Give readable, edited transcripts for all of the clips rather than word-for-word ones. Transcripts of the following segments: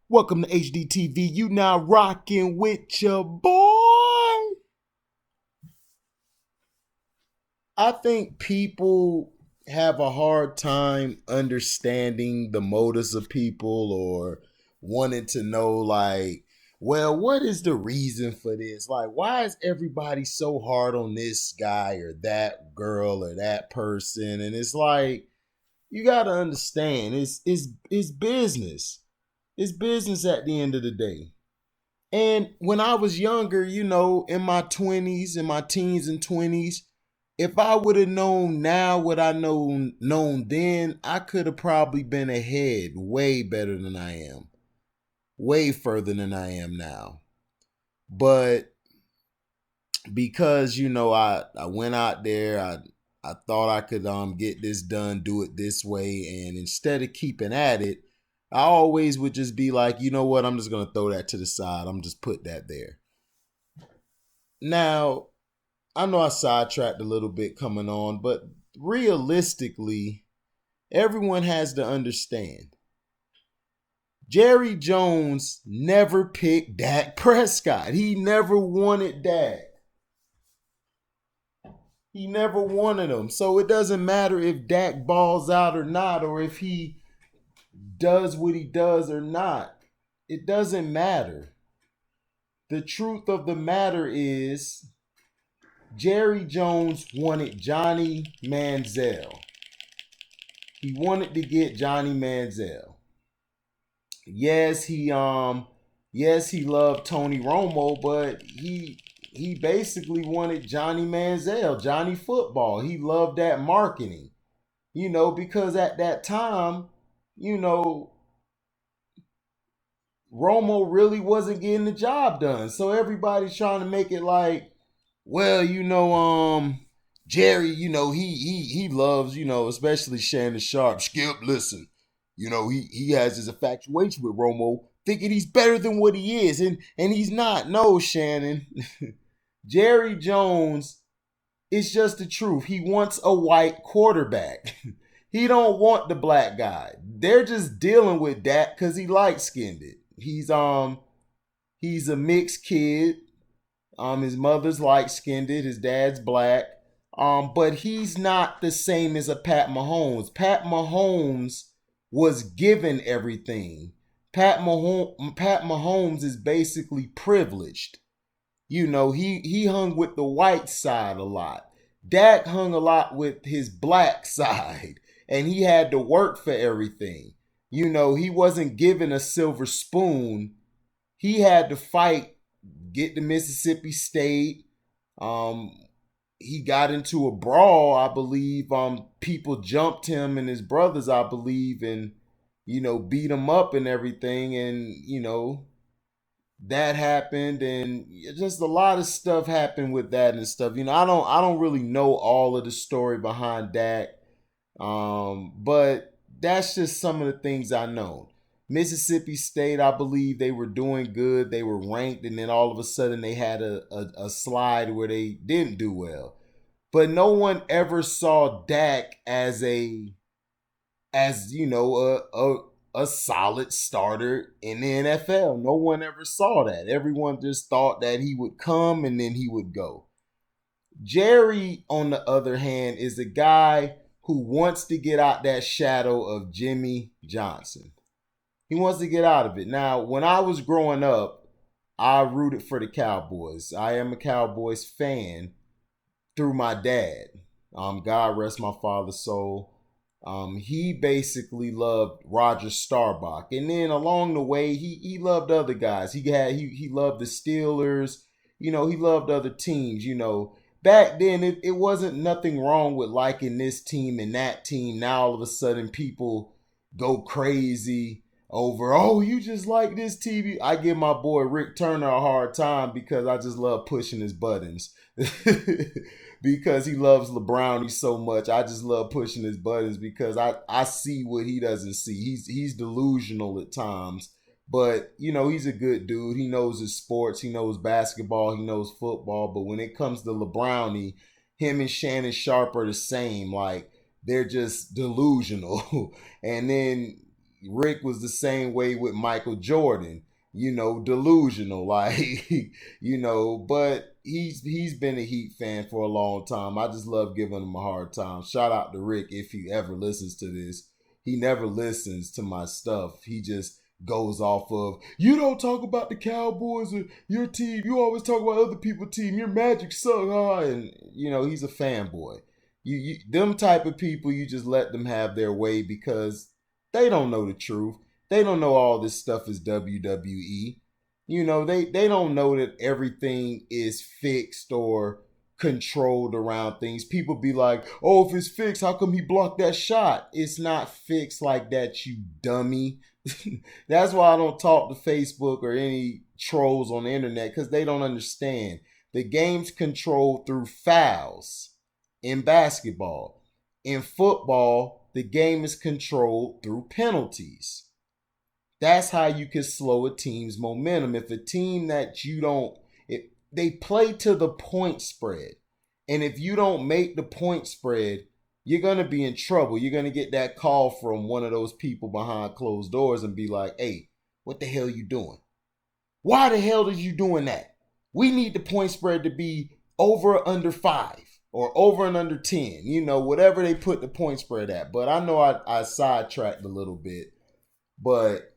Welcome to HDTV. You now rocking with your boy. I think people have a hard time understanding the motives of people or wanting to know, like, well, what is the reason for this? Like, why is everybody so hard on this guy or that girl or that person? And it's like, you got to understand, it's business. It's business at the end of the day. And when I was younger, in my 20s, in my teens and 20s, if I would have known now what I known then, I could have probably been ahead way better than I am. Way further than I am now. But because, I went out there, I thought I could get this done, do it this way, and instead of keeping at it, I always would just be like, you know what, I'm just gonna throw that to the side. I'm just put that there. Now, I know I sidetracked a little bit coming on, but realistically, everyone has to understand. Jerry Jones never picked Dak Prescott. He never wanted Dak. He never wanted him. So it doesn't matter if Dak balls out or not, or if he does what he does or not. It doesn't matter. The truth of the matter is Jerry Jones wanted Johnny Manziel. He wanted to get Johnny Manziel. Yes, he loved Tony Romo, but he basically wanted Johnny Manziel, Johnny Football. He loved that marketing. Because at that time, you know, Romo really wasn't getting the job done. So everybody's trying to make it like, well, Jerry, he loves, especially Shannon Sharp. Skip, listen, he has his infatuation with Romo, thinking he's better than what he is, and he's not. No, Shannon. Jerry Jones is just the truth. He wants a white quarterback. He don't want the black guy. They're just dealing with that because he light skinned it. He's a mixed kid. His mother's light skinned, his dad's black. But he's not the same as a Pat Mahomes. Pat Mahomes was given everything. Pat Mahomes is basically privileged. He hung with the white side a lot. Dak hung a lot with his black side, and he had to work for everything. He wasn't given a silver spoon. He had to fight, get to Mississippi State. He got into a brawl, I believe. People jumped him and his brothers, I believe, and beat him up and everything. And that happened, and just a lot of stuff happened with that and stuff. I don't really know all of the story behind Dak, but that's just some of the things I know. Mississippi State, I believe they were doing good. They were ranked, and then all of a sudden they had a slide where they didn't do well. But no one ever saw Dak as a solid starter in the NFL. No one ever saw that. Everyone just thought that he would come and then he would go. Jerry, on the other hand, is a guy who wants to get out that shadow of Jimmy Johnson. He wants to get out of it. Now, when I was growing up, I rooted for the Cowboys. I am a Cowboys fan through my dad. God rest my father's soul. He basically loved Roger Staubach, and then along the way, he loved other guys. He loved the Steelers. He loved other teams. Back then it wasn't nothing wrong with liking this team and that team. Now all of a sudden people go crazy over, oh, you just like this TV. I give my boy Rick Turner a hard time because I just love pushing his buttons. Because he loves LeBron so much. I just love pushing his buttons because I see what he doesn't see. He's delusional at times. But, he's a good dude. He knows his sports. He knows basketball. He knows football. But when it comes to LeBron, him and Shannon Sharp are the same. Like, they're just delusional. And then Rick was the same way with Michael Jordan. Delusional, like but he's been a Heat fan for a long time. I just love giving him a hard time. Shout out to Rick if he ever listens to this. He never listens to my stuff. He just goes off of, you don't talk about the Cowboys or your team. You always talk about other people's team. Your Magic suck, huh? And he's a fanboy. Them type of people, you just let them have their way because they don't know the truth. They don't know all this stuff is WWE. They don't know that everything is fixed or controlled around things. People be like, oh, if it's fixed, how come he blocked that shot? It's not fixed like that, you dummy. That's why I don't talk to Facebook or any trolls on the internet, because they don't understand. The game's controlled through fouls in basketball. In football, the game is controlled through penalties. That's how you can slow a team's momentum. If a team that they play to the point spread. And if you don't make the point spread, you're going to be in trouble. You're going to get that call from one of those people behind closed doors and be like, hey, what the hell you doing? Why the hell are you doing that? We need the point spread to be over or under 5 or over and under 10, whatever they put the point spread at. But I know I sidetracked a little bit. But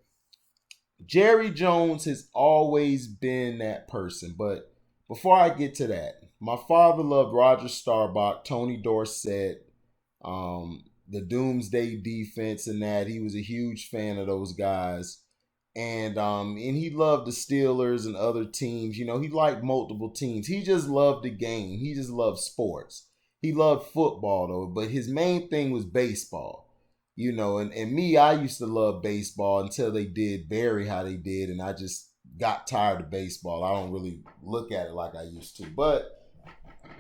Jerry Jones has always been that person. But before I get to that, my father loved Roger Staubach, Tony Dorsett, the Doomsday Defense, and that. He was a huge fan of those guys. And he loved the Steelers and other teams. He liked multiple teams. He just loved the game. He just loved sports. He loved football, though, but his main thing was baseball. And me, I used to love baseball until they did Barry how they did, and I just got tired of baseball. I don't really look at it like I used to. But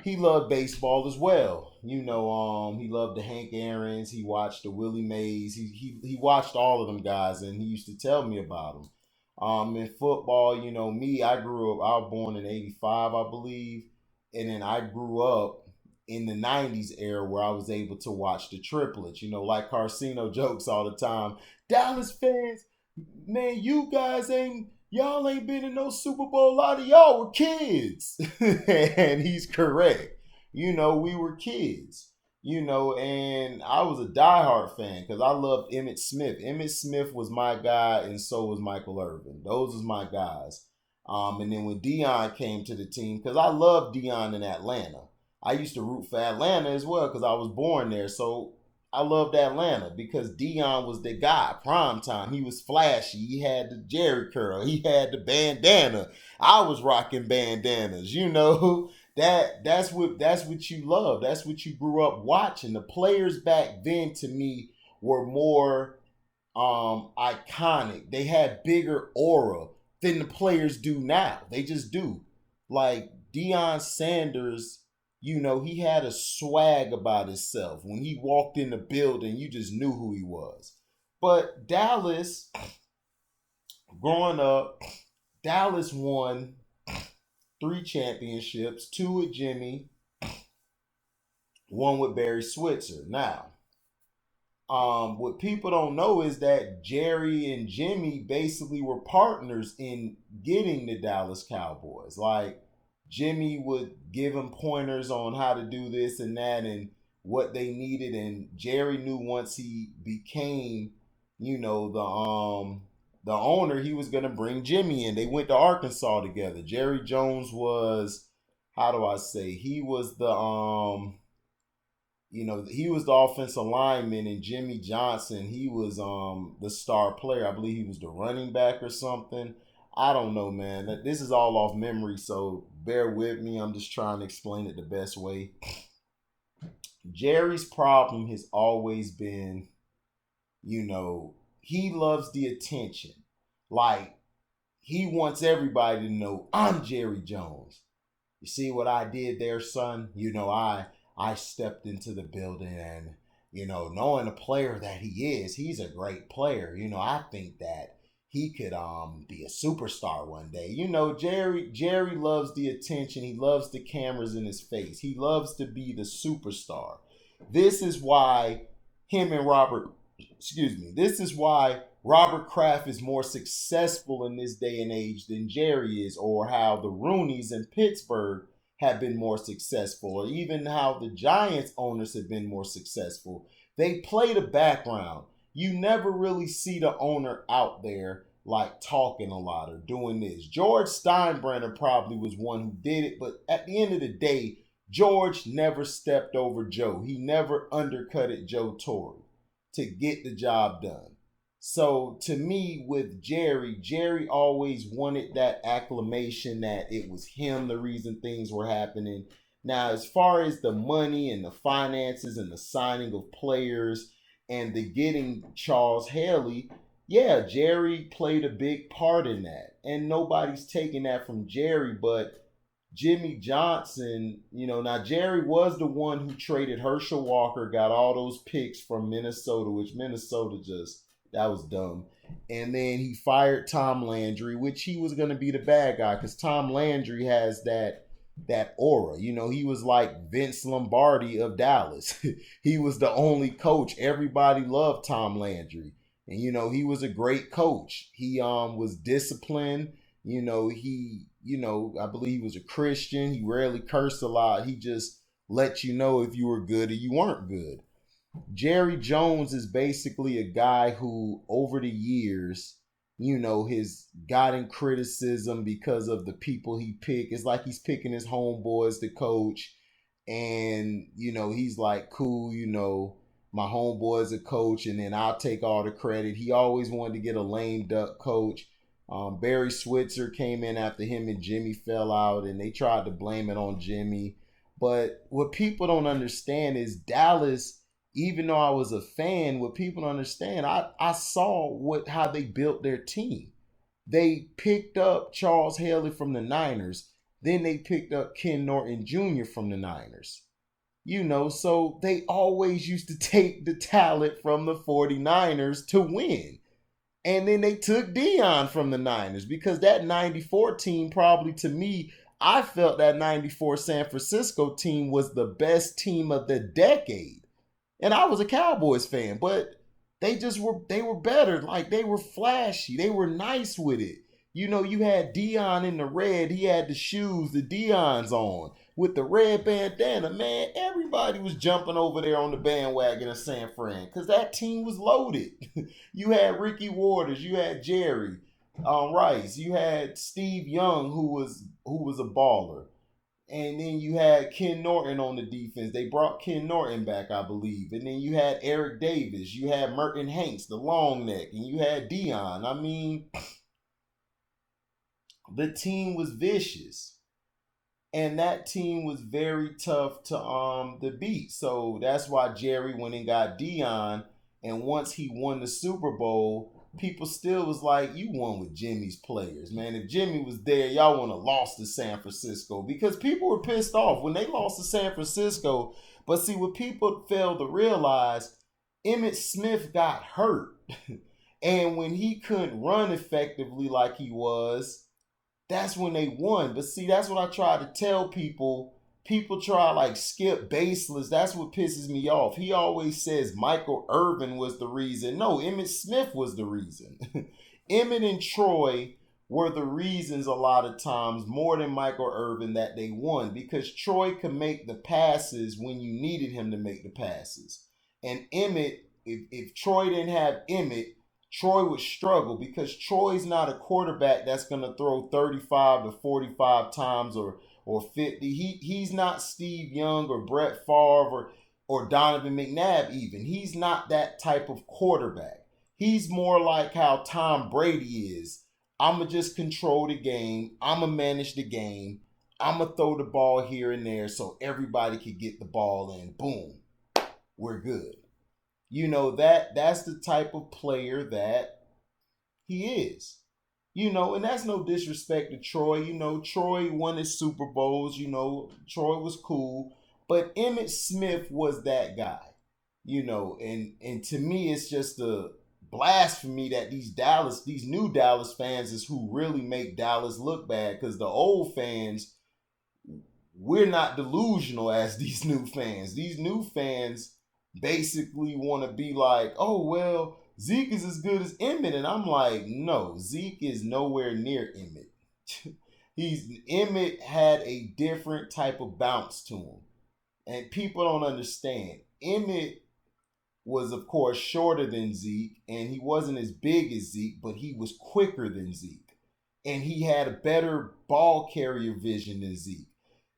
he loved baseball as well. He loved the Hank Aaron's. He watched the Willie Mays. He watched all of them guys, and he used to tell me about them. In football, me, I grew up, I was born in 85, I believe. And then I grew up in the 90s era where I was able to watch the triplets. Like Carcino jokes all the time. Dallas fans, man, y'all ain't been in no Super Bowl. A lot of y'all were kids. And he's correct. We were kids. And I was a diehard fan because I loved Emmitt Smith. Emmitt Smith was my guy, and so was Michael Irvin. Those was my guys. And then when Deion came to the team, because I loved Deion in Atlanta. I used to root for Atlanta as well because I was born there. So I loved Atlanta because Deion was the guy, prime time. He was flashy. He had the Jerry curl. He had the bandana. I was rocking bandanas. That's what you love. That's what you grew up watching. The players back then, to me, were more iconic. They had bigger aura than the players do now. They just do. Like Deion Sanders, he had a swag about himself. When he walked in the building, you just knew who he was. But Dallas, growing up, Dallas won 3 championships, 2 with Jimmy, 1 with Barry Switzer. Now, what people don't know is that Jerry and Jimmy basically were partners in getting the Dallas Cowboys. Like, Jimmy would give him pointers on how to do this and that and what they needed. And Jerry knew once he became, the owner, he was going to bring Jimmy in. They went to Arkansas together. Jerry Jones was, he was the, he was the offensive lineman, and Jimmy Johnson, he was the star player. I believe he was the running back or something. I don't know, man. This is all off memory, so bear with me. I'm just trying to explain it the best way. Jerry's problem has always been, he loves the attention. Like, he wants everybody to know, I'm Jerry Jones. You see what I did there, son? I stepped into the building and, knowing the player that he is, he's a great player. I think that he could be a superstar one day. Jerry loves the attention. He loves the cameras in his face. He loves to be the superstar. This is why this is why Robert Kraft is more successful in this day and age than Jerry is, or how the Rooneys in Pittsburgh have been more successful, or even how the Giants owners have been more successful. They play the background. You never really see the owner out there like talking a lot or doing this. George Steinbrenner probably was one who did it, but at the end of the day, George never stepped over Joe. He never undercutted Joe Torre to get the job done. So to me, with Jerry always wanted that acclamation that it was him the reason things were happening. Now, as far as the money and the finances and the signing of players and the getting Charles Haley, yeah, Jerry played a big part in that. And nobody's taking that from Jerry, but Jimmy Johnson, now Jerry was the one who traded Herschel Walker, got all those picks from Minnesota, which Minnesota just, that was dumb. And then he fired Tom Landry, which he was going to be the bad guy because Tom Landry has that aura. He was like Vince Lombardi of Dallas. He was the only coach. Everybody loved Tom Landry. And, he was a great coach. He was disciplined. I believe he was a Christian. He rarely cursed a lot. He just let you know if you were good or you weren't good. Jerry Jones is basically a guy who, over the years, has gotten criticism because of the people he picked. It's like he's picking his homeboys to coach. And, he's like, cool, my homeboy's a coach, and then I'll take all the credit. He always wanted to get a lame duck coach. Barry Switzer came in after him and Jimmy fell out, and they tried to blame it on Jimmy. But what people don't understand is Dallas, even though I was a fan, what people don't understand, I saw how they built their team. They picked up Charles Haley from the Niners. Then they picked up Ken Norton Jr. from the Niners. So they always used to take the talent from the 49ers to win. And then they took Dion from the Niners because that 94 team probably, to me, I felt that 94 San Francisco team was the best team of the decade. And I was a Cowboys fan, but they were better. Like, they were flashy. They were nice with it. You had Dion in the red. He had the shoes, the Dion's on with the red bandana. Man, everybody was jumping over there on the bandwagon of San Fran because that team was loaded. You had Ricky Waters, you had Jerry Rice, you had Steve Young, who was a baller, and then you had Ken Norton on the defense. They brought Ken Norton back, I believe, and then you had Eric Davis, you had Merton Hanks, the long neck, and you had Dion. I mean, the team was vicious. And that team was very tough to beat. So that's why Jerry went and got Dion. And once he won the Super Bowl, people still was like, you won with Jimmy's players, man. If Jimmy was there, y'all wouldn't have lost to San Francisco. Because people were pissed off when they lost to San Francisco. But see, what people failed to realize, Emmitt Smith got hurt. And when he couldn't run effectively like he was, that's when they won. But see, that's what I try to tell people. People try like Skip Baseless. That's what pisses me off. He always says Michael Irvin was the reason. No, Emmitt Smith was the reason. Emmitt and Troy were the reasons a lot of times, more than Michael Irvin, that they won. Because Troy could make the passes when you needed him to make the passes. And Emmitt, if Troy didn't have Emmitt, Troy would struggle because Troy's not a quarterback that's going to throw 35 to 45 times or 50. He's not Steve Young or Brett Favre or Donovan McNabb even. He's not that type of quarterback. He's more like how Tom Brady is. I'm going to just control the game. I'm going to manage the game. I'm going to throw the ball here and there so everybody can get the ball in. Boom. We're good. That's the type of player that he is. And that's no disrespect to Troy. Troy won his Super Bowls. Troy was cool. But Emmitt Smith was that guy. And to me, it's just a blasphemy that these new Dallas fans is who really make Dallas look bad. Because the old fans, we're not delusional as these new fans. These new fans basically want to be like, oh, well, Zeke is as good as Emmett. And I'm like, no, Zeke is nowhere near Emmett. Emmett had a different type of bounce to him. And people don't understand. Emmett was, of course, shorter than Zeke, and he wasn't as big as Zeke, but he was quicker than Zeke. And he had a better ball carrier vision than Zeke.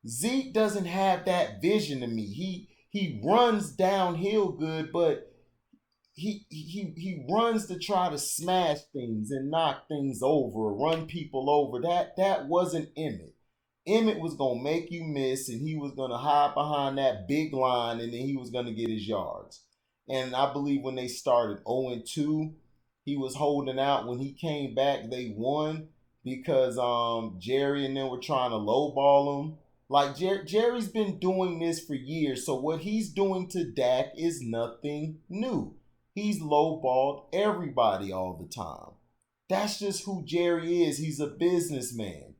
Zeke doesn't have that vision to me. He runs downhill good, but he runs to try to smash things and knock things over, run people over. That wasn't Emmett. Emmett was gonna make you miss, and he was gonna hide behind that big line, and then he was gonna get his yards. And I believe when they started 0-2, he was holding out. When he came back, they won because Jerry and them were trying to lowball him. Like Jerry's been doing this for years, so what he's doing to Dak is nothing new. He's lowballed everybody all the time. That's just who Jerry is. He's a businessman.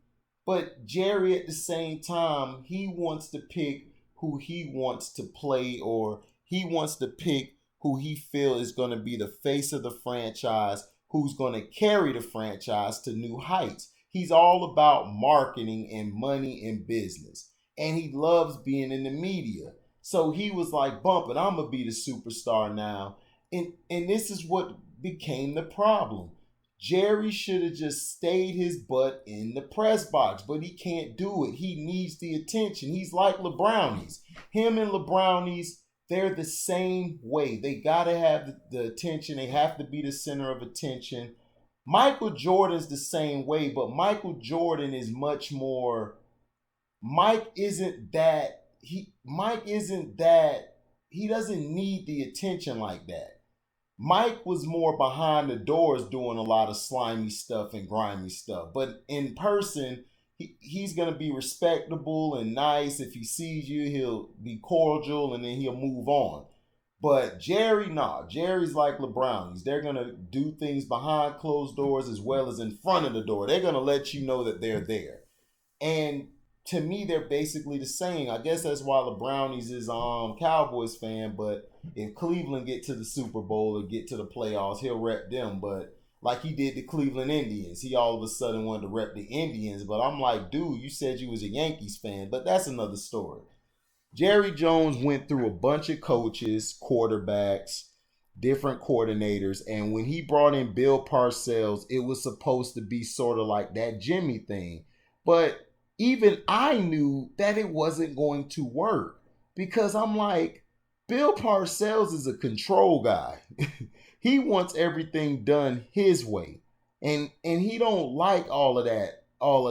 But Jerry, at the same time, he wants to pick who he wants to play, or he wants to pick who he feels is going to be the face of the franchise, who's going to carry the franchise to new heights. He's all about marketing and money and business. And he loves being in the media. So he was like, bump it, I'm going to be the superstar now. And this is what became the problem. Jerry should have just stayed his butt in the press box, but he can't do it. He needs the attention. He's like LeBrownies. Him and LeBrownies, they're the same way. They got to have the attention. They have to be the center of attention. Michael Jordan's the same way, but Michael Jordan is much more. Mike isn't that. He doesn't need the attention like that. Mike was more behind the doors doing a lot of slimy stuff and grimy stuff. But in person, he's going to be respectable and nice. If he sees you, he'll be cordial and then he'll move on. But Jerry, nah. Jerry's like LeBrownies. They're going to do things behind closed doors as well as in front of the door. They're going to let you know that they're there. And to me, they're basically the same. I guess that's why LeBrownies is Cowboys fan, but if Cleveland get to the Super Bowl or get to the playoffs, he'll rep them. But like he did the Cleveland Indians, he all of a sudden wanted to rep the Indians. But I'm like, dude, you said you was a Yankees fan, but that's another story. Jerry Jones went through a bunch of coaches, quarterbacks, different coordinators, and when he brought in Bill Parcells, it was supposed to be sort of like that Jimmy thing. But even I knew that it wasn't going to work because I'm like, Bill Parcells is a control guy. He wants everything done his way. And he don't like all of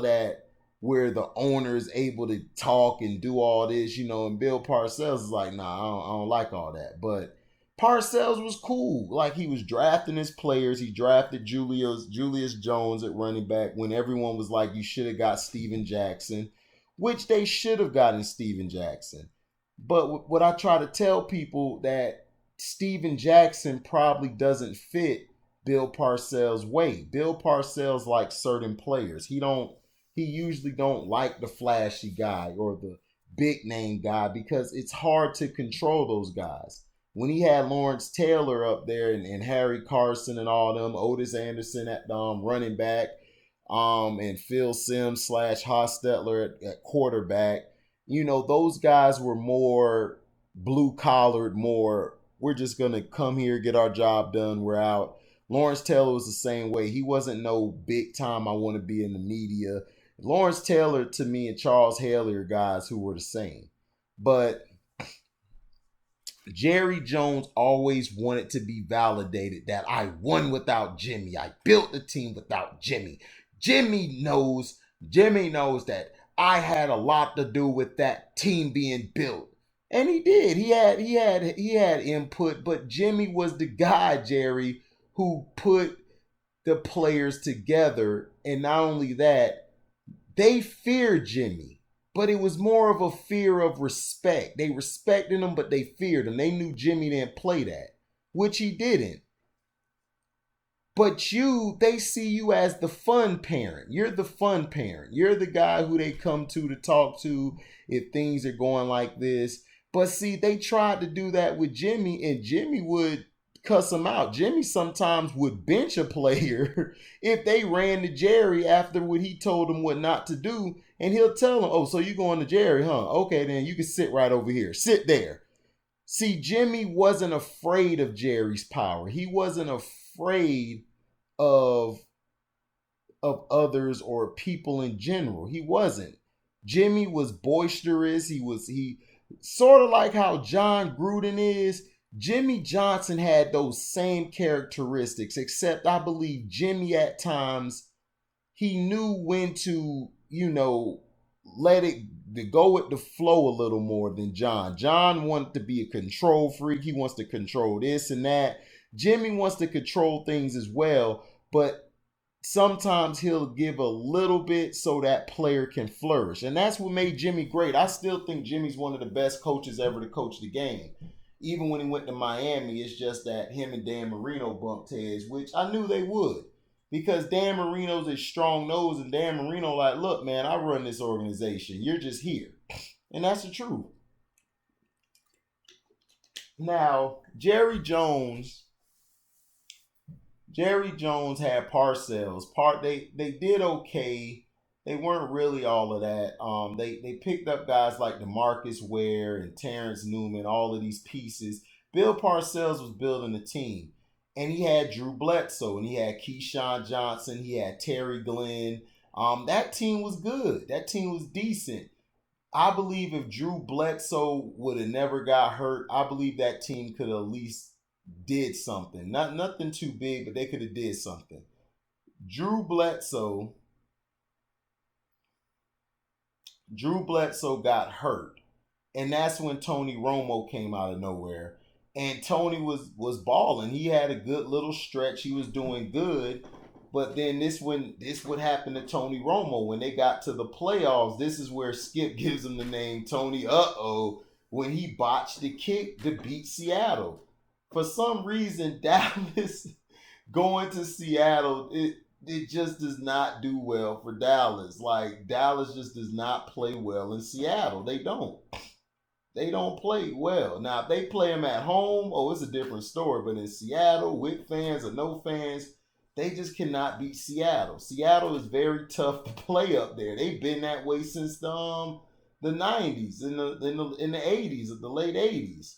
that where the owner is able to talk and do all this, and Bill Parcells is like, nah, I don't like all that. But Parcells was cool. Like, he was drafting his players. He drafted Julius Jones at running back when everyone was like, you should have got Steven Jackson, which they should have gotten Steven Jackson. But what I try to tell people that Steven Jackson probably doesn't fit Bill Parcells' way. Bill Parcells likes certain players. He usually don't like the flashy guy or the big name guy because it's hard to control those guys. When he had Lawrence Taylor up there and Harry Carson and all them, Otis Anderson at running back, and Phil Simms / Hostetler at quarterback, those guys were more blue collared, more we're just gonna come here, get our job done, we're out. Lawrence Taylor was the same way. He wasn't no big time, I want to be in the media. Lawrence Taylor to me and Charles Haley are guys who were the same. But Jerry Jones always wanted to be validated that I won without Jimmy. I built the team without Jimmy. Jimmy knows that I had a lot to do with that team being built. And he did. He had input, but Jimmy was the guy, Jerry, who put the players together. And not only that, they feared Jimmy. But it was more of a fear of respect. They respected him, but they feared him. They knew Jimmy didn't play that, which he didn't. But they see you as the fun parent. You're the fun parent. You're the guy who they come to talk to if things are going like this. But see, they tried to do that with Jimmy, and Jimmy would cuss him out. Jimmy sometimes would bench a player if they ran to Jerry after what he told them what not to do. And he'll tell them, oh, so you going to Jerry, huh? Okay, then you can sit right over here. Sit there. See, Jimmy wasn't afraid of Jerry's power. He wasn't afraid of others or people in general. He wasn't. Jimmy was boisterous. He sort of like how John Gruden is. Jimmy Johnson had those same characteristics, except I believe Jimmy at times he knew when to, let it to go with the flow a little more than John. John wanted to be a control freak. He wants to control this and that. Jimmy wants to control things as well, but sometimes he'll give a little bit so that player can flourish. And that's what made Jimmy great. I still think Jimmy's one of the best coaches ever to coach the game. Even when he went to Miami, it's just that him and Dan Marino bumped heads, which I knew they would. Because Dan Marino's a strong nose, and Dan Marino like, look, man, I run this organization. You're just here. And that's the truth. Now, Jerry Jones had Parcells. They did okay. They weren't really all of that. They picked up guys like DeMarcus Ware and Terrence Newman, all of these pieces. Bill Parcells was building a team. And he had Drew Bledsoe, and he had Keyshawn Johnson, he had Terry Glenn. That team was good. That team was decent. I believe if Drew Bledsoe would have never got hurt, I believe that team could have at least did something. Nothing too big, but they could have did something. Drew Bledsoe got hurt. And that's when Tony Romo came out of nowhere. And Tony was balling. He had a good little stretch. He was doing good. But then this what happened to Tony Romo when they got to the playoffs. This is where Skip gives him the name Tony when he botched the kick to beat Seattle. For some reason, Dallas going to Seattle, it just does not do well for Dallas. Like, Dallas just does not play well in Seattle. They don't. They don't play well. Now, if they play them at home, it's a different story. But in Seattle, with fans or no fans, they just cannot beat Seattle. Seattle is very tough to play up there. They've been that way since the 90s, in the 80s, the late 80s.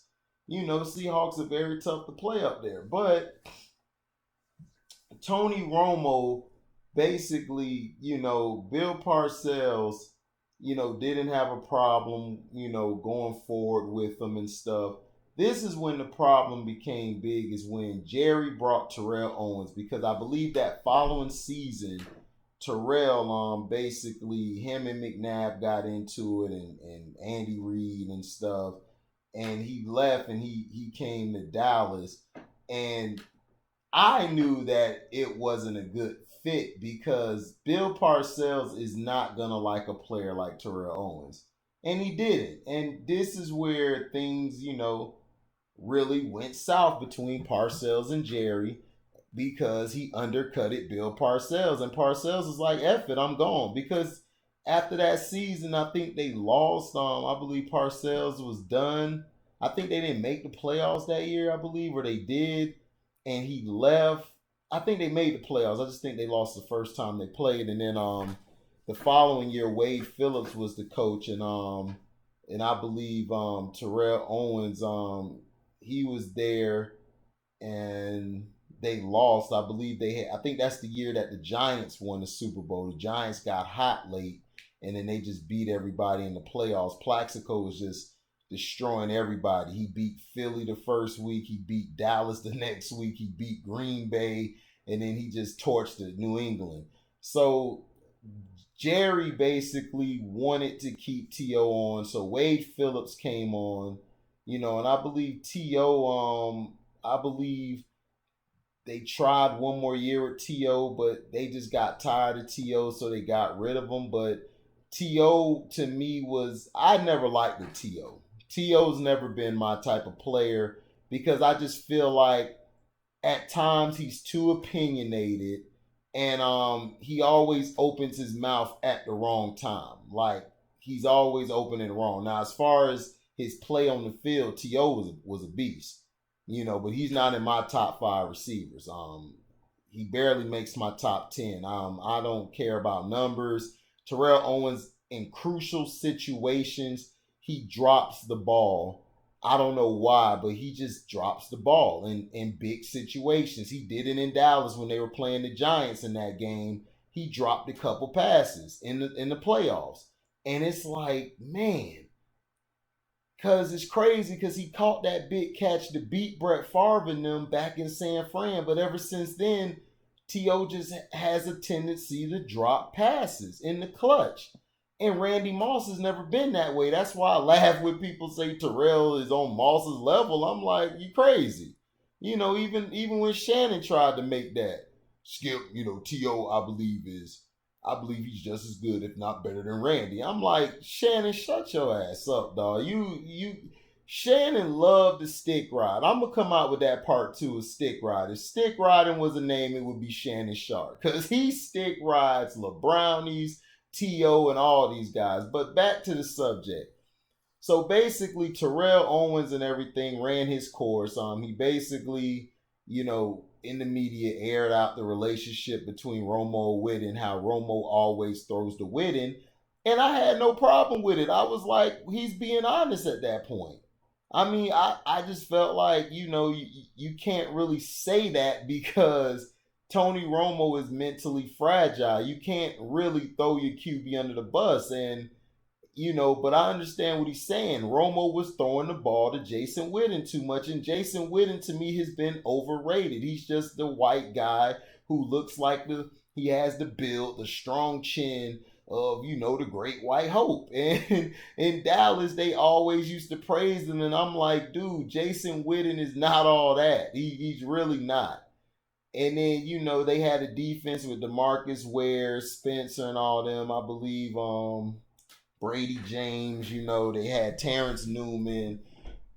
Seahawks are very tough to play up there. But Tony Romo, basically, Bill Parcells, didn't have a problem, going forward with them and stuff. This is when the problem became big, is when Jerry brought Terrell Owens, because I believe that following season, Terrell, basically, him and McNabb got into it, and Andy Reid and stuff, and he left and he came to Dallas, and I knew that it wasn't a good fit because Bill Parcells is not going to like a player like Terrell Owens. And he didn't. And this is where things, really went south between Parcells and Jerry, because he undercutted Bill Parcells. And Parcells was like, F it, I'm gone. Because after that season, I think they lost. I believe Parcells was done. I think they didn't make the playoffs that year, I believe, or they did. And he left. I think they made the playoffs. I just think they lost the first time they played. And then the following year, Wade Phillips was the coach, and I believe Terrell Owens, he was there, and they lost. I believe I think that's the year that the Giants won the Super Bowl. The Giants got hot late, and then they just beat everybody in the playoffs. Plaxico was just destroying everybody. He beat Philly the first week. He beat Dallas the next week. He beat Green Bay. And then he just torched New England. So Jerry basically wanted to keep T.O. on. So Wade Phillips came on. And I believe T.O., I believe they tried one more year with T.O., but they just got tired of T.O., so they got rid of him. But T.O. to me I never liked the T.O. T.O.'s never been my type of player, because I just feel like at times he's too opinionated, and he always opens his mouth at the wrong time. Like, he's always opening it wrong. Now, as far as his play on the field, T.O. was a beast. but he's not in my top 5 receivers. He barely makes my top 10. I don't care about numbers. Terrell Owens, in crucial situations, he drops the ball. I don't know why, but he just drops the ball in big situations. He did it in Dallas when they were playing the Giants in that game. He dropped a couple passes in the playoffs. And it's like, man, because it's crazy because he caught that big catch to beat Brett Favre and them back in San Fran. But ever since then, T.O. just has a tendency to drop passes in the clutch. And Randy Moss has never been that way. That's why I laugh when people say Terrell is on Moss's level. I'm like, you crazy. Even when Shannon tried to make that skip, T.O. I believe he's just as good, if not better than Randy. I'm like, Shannon, shut your ass up, dog. Shannon loved the stick ride. I'm gonna come out with that part 2 of stick ride. If stick riding was a name, it would be Shannon Sharp. Because he stick rides LeBrownies, T.O., and all these guys. But back to the subject. So basically, Terrell Owens and everything ran his course. He basically, in the media aired out the relationship between Romo and Witten, how Romo always throws to Witten. And I had no problem with it. I was like, he's being honest at that point. I mean, I just felt like, you can't really say that because Tony Romo is mentally fragile. You can't really throw your QB under the bus. And but I understand what he's saying. Romo was throwing the ball to Jason Witten too much, and Jason Witten to me has been overrated. He's just the white guy who looks like he has the build, the strong chin of the great white hope. And in Dallas, they always used to praise him, and I'm like, dude, Jason Witten is not all that. He's really not. And then they had a defense with DeMarcus Ware, Spencer, and all them. I believe Brady James, they had Terrence Newman.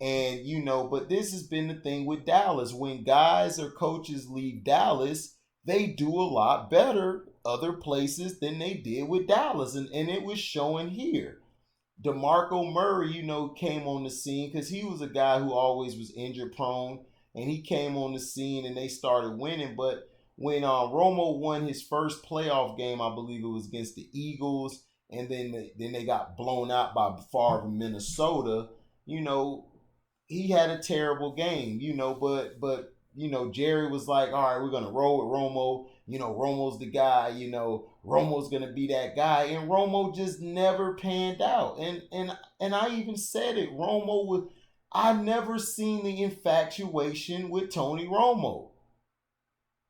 And, but this has been the thing with Dallas. When guys or coaches leave Dallas, they do a lot better other places than they did with Dallas. And it was showing here. DeMarco Murray, came on the scene because he was a guy who always was injury prone. And he came on the scene and they started winning. But when Romo won his first playoff game, I believe it was against the Eagles, and then they got blown out by Favre in Minnesota. He had a terrible game. But Jerry was like, all right, we're gonna roll with Romo. Romo's the guy. Romo's gonna be that guy, and Romo just never panned out. And I even said it. I've never seen the infatuation with Tony Romo.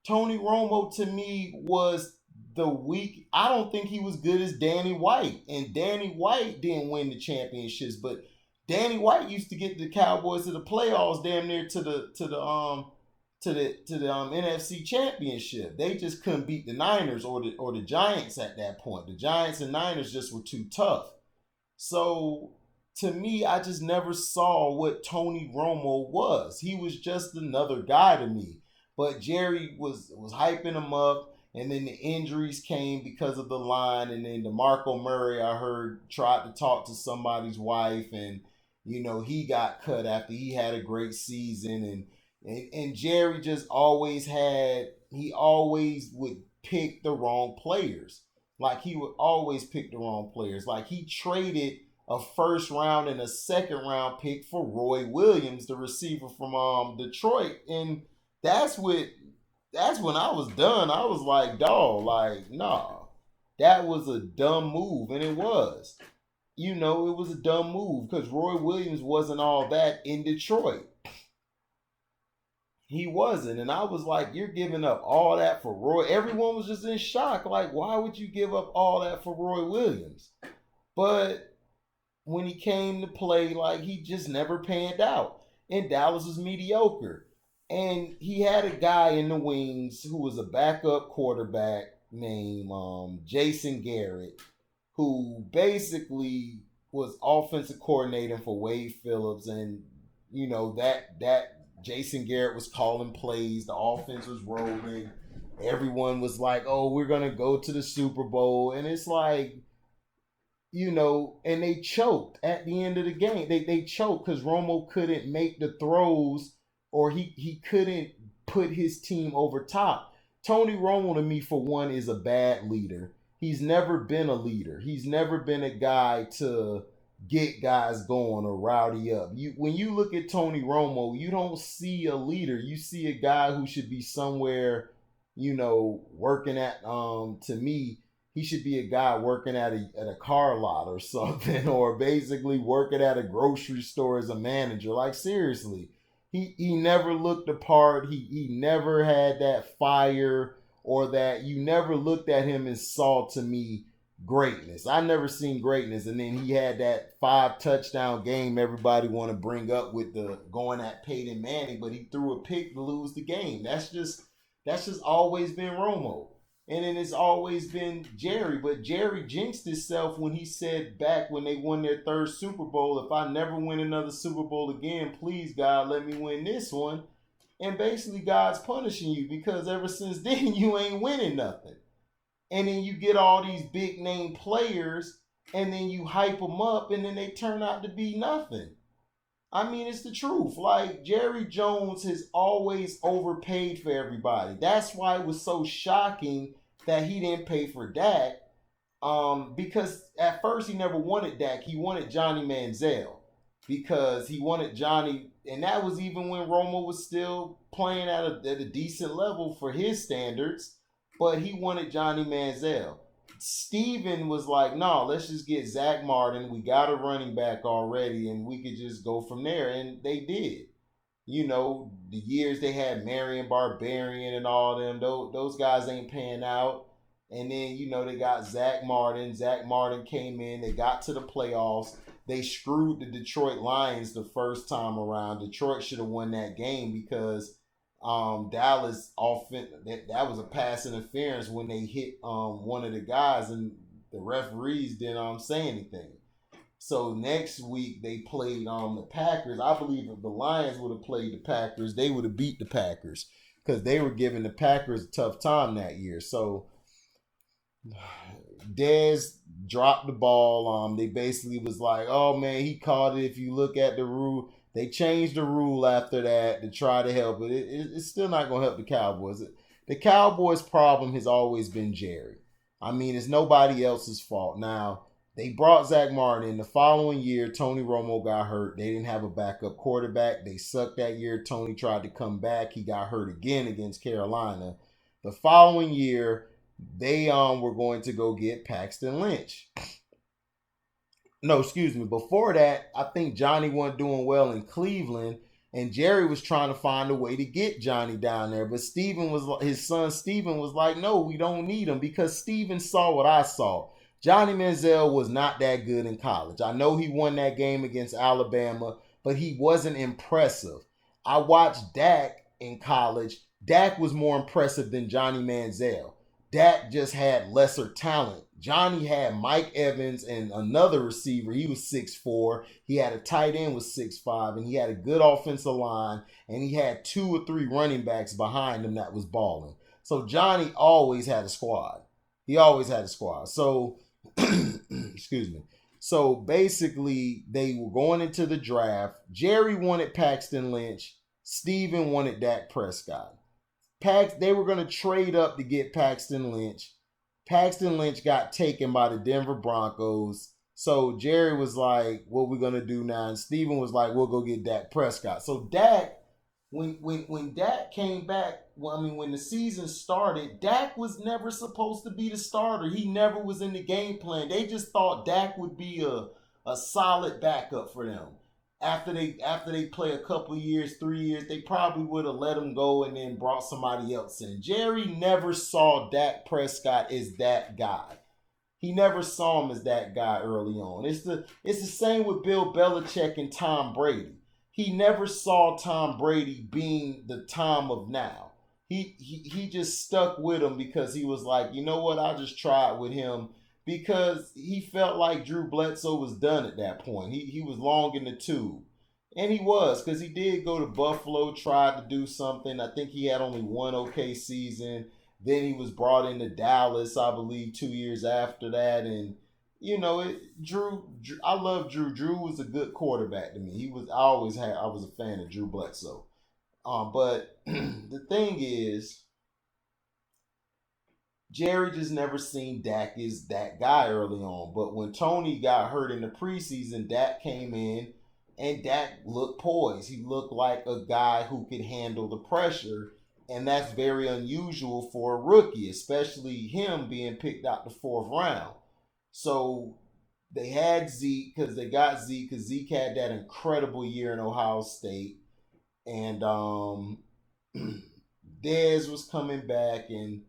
Tony Romo to me was I don't think he was good as Danny White. And Danny White didn't win the championships, but Danny White used to get the Cowboys to the playoffs damn near to the NFC Championship. They just couldn't beat the Niners or the Giants at that point. The Giants and Niners just were too tough. So to me, I just never saw what Tony Romo was. He was just another guy to me. But Jerry was hyping him up. And then the injuries came because of the line. And then DeMarco Murray, I heard, tried to talk to somebody's wife. And, he got cut after he had a great season. And Jerry just always would pick the wrong players. Like, he would always pick the wrong players. Like, he traded a first round and a second round pick for Roy Williams, the receiver from Detroit. And that's when I was done. I was like, dog, nah, that was a dumb move. And it was. It was a dumb move because Roy Williams wasn't all that in Detroit. He wasn't. And I was like, you're giving up all that for Roy. Everyone was just in shock. Like, why would you give up all that for Roy Williams? But when he came to play, he just never panned out. And Dallas was mediocre. And he had a guy in the wings who was a backup quarterback named Jason Garrett, who basically was offensive coordinator for Wade Phillips. And, that Jason Garrett was calling plays. The offense was rolling. Everyone was like, oh, we're going to go to the Super Bowl. And it's like, and they choked at the end of the game. They choked because Romo couldn't make the throws or he couldn't put his team over top. Tony Romo to me, for one, is a bad leader. He's never been a leader. He's never been a guy to get guys going or rowdy up. When you look at Tony Romo, you don't see a leader. You see a guy who should be somewhere, working at to me, he should be a guy working at a car lot or something, or basically working at a grocery store as a manager. Like, seriously. He never looked the part. He never had that fire, or that you never looked at him and saw, to me, greatness. I never seen greatness. And then he had that 5 touchdown game everybody want to bring up with the going at Peyton Manning, but he threw a pick to lose the game. That's just always been Romo. And then it's always been Jerry. But Jerry jinxed himself when he said back when they won their 3rd Super Bowl, if I never win another Super Bowl again, please, God, let me win this one. And basically God's punishing you, because ever since then you ain't winning nothing. And then you get all these big name players, and then you hype them up, and then they turn out to be nothing. I mean, it's the truth. Like, Jerry Jones has always overpaid for everybody. That's why it was so shocking that he didn't pay for Dak. Because at first he never wanted Dak. He wanted Johnny Manziel, because he wanted Johnny, and that was even when Romo was still playing at a decent level for his standards. But he wanted Johnny Manziel. Steven was like, no, let's just get Zach Martin. We got a running back already, and we could just go from there. And they did. The years they had Marion Barbarian and all them, those guys ain't paying out. And then, they got Zach Martin. Zach Martin came in. They got to the playoffs. They screwed the Detroit Lions the first time around. Detroit should have won that game, because Dallas that was a pass interference when they hit one of the guys, and the referees didn't say anything. So next week they played the Packers. I believe if the Lions would have played the Packers, they would have beat the Packers, because they were giving the Packers a tough time that year. So Dez dropped the ball. They basically was like, oh man, he caught it. If you look at the rule, they changed the rule after that to try to help it. It's still not going to help the Cowboys. The Cowboys' problem has always been Jerry. I mean, it's nobody else's fault. Now, they brought Zach Martin in. The following year, Tony Romo got hurt. They didn't have a backup quarterback. They sucked that year. Tony tried to come back. He got hurt again against Carolina. The following year, they were going to go get Paxton Lynch. No, excuse me. Before that, I think Johnny wasn't doing well in Cleveland, and Jerry was trying to find a way to get Johnny down there. But his son Steven was like, no, we don't need him, because Steven saw what I saw. Johnny Manziel was not that good in college. I know he won that game against Alabama, but he wasn't impressive. I watched Dak in college. Dak was more impressive than Johnny Manziel. Dak just had lesser talent. Johnny had Mike Evans and another receiver. He was 6'4". He had a tight end with 6'5", and he had a good offensive line, and he had 2 or 3 running backs behind him that was balling. So Johnny always had a squad. He always had a squad. So, excuse me. So basically, they were going into the draft. Jerry wanted Paxton Lynch. Steven wanted Dak Prescott. They were going to trade up to get Paxton Lynch. Paxton Lynch got taken by the Denver Broncos. So Jerry was like, what we going to do now? And Steven was like, we'll go get Dak Prescott. So Dak, when Dak came back, when the season started, Dak was never supposed to be the starter. He never was in the game plan. They just thought Dak would be a solid backup for them. After they play a couple years, 3 years, they probably would have let him go and then brought somebody else in. Jerry never saw Dak Prescott as that guy. He never saw him as that guy early on. It's the same with Bill Belichick and Tom Brady. He never saw Tom Brady being the Tom of now. He just stuck with him because he was like, you know what, I'll just try it with him. Because he felt like Drew Bledsoe was done at that point. He was long in the tube. And he was, because he did go to Buffalo, tried to do something. I think he had only one okay season. Then he was brought into Dallas, I believe, 2 years after that. And, Drew, I love Drew. Drew was a good quarterback to me. I was a fan of Drew Bledsoe. But the thing is, Jerry just never seen Dak as that guy early on. But when Tony got hurt in the preseason, Dak came in and Dak looked poised. He looked like a guy who could handle the pressure. And that's very unusual for a rookie, especially him being picked out the fourth round. So they had Zeke because they got Zeke because Zeke had that incredible year in Ohio State. And Dez was coming back, and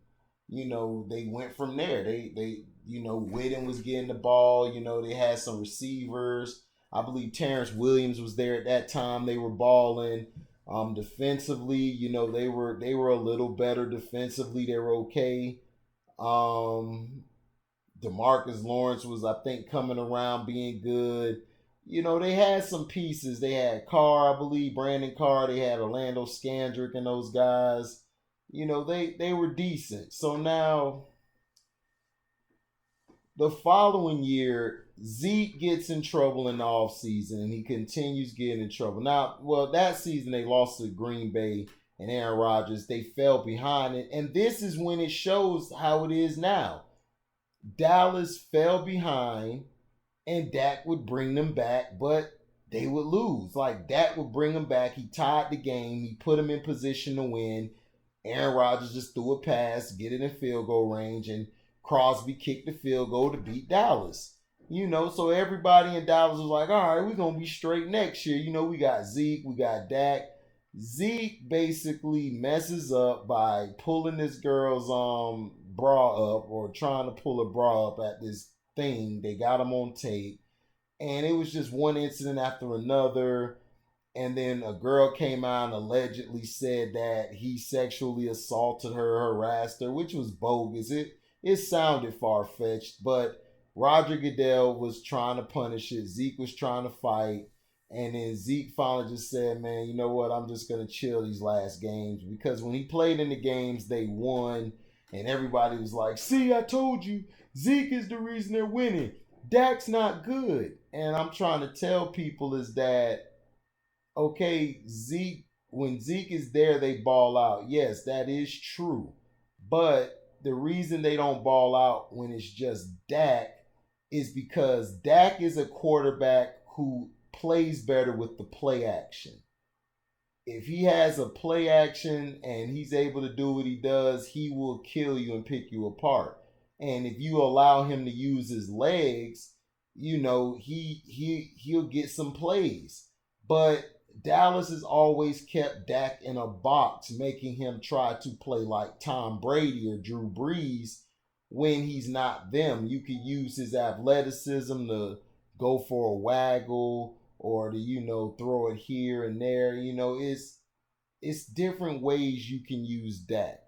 they went from there. They Witten was getting the ball. They had some receivers. I believe Terrence Williams was there at that time. They were balling. Defensively, they were a little better defensively. They were okay. DeMarcus Lawrence was, I think, coming around being good. They had some pieces. They had Carr, I believe, Brandon Carr. They had Orlando Scandrick and those guys. They were decent. So now, the following year, Zeke gets in trouble in the offseason, and he continues getting in trouble. Now, well, that season they lost to Green Bay and Aaron Rodgers. They fell behind it, and this is when it shows how it is now. Dallas fell behind, and Dak would bring them back, but they would lose. Like, Dak would bring them back. He tied the game. He put them in position to win. Aaron Rodgers just threw a pass, get it in field goal range, and Crosby kicked the field goal to beat Dallas. So everybody in Dallas was like, all right, we're going to be straight next year. We got Zeke, we got Dak. Zeke basically messes up by pulling this girl's bra up, or trying to pull a bra up at this thing. They got him on tape. And it was just one incident after another. And then a girl came out and allegedly said that he sexually assaulted her, harassed her, which was bogus. It sounded far-fetched, but Roger Goodell was trying to punish it. Zeke was trying to fight. And then Zeke finally just said, man, you know what? I'm just going to chill these last games. Because when he played in the games, they won. And everybody was like, see, I told you. Zeke is the reason they're winning. Dak's not good. And I'm trying to tell people is that, okay, when Zeke is there, they ball out. Yes, that is true. But the reason they don't ball out when it's just Dak is because Dak is a quarterback who plays better with the play action. If he has a play action and he's able to do what he does, he will kill you and pick you apart. And if you allow him to use his legs, he'll get some plays. But Dallas has always kept Dak in a box, making him try to play like Tom Brady or Drew Brees when he's not them. You could use his athleticism to go for a waggle, or to throw it here and there. It's different ways you can use Dak.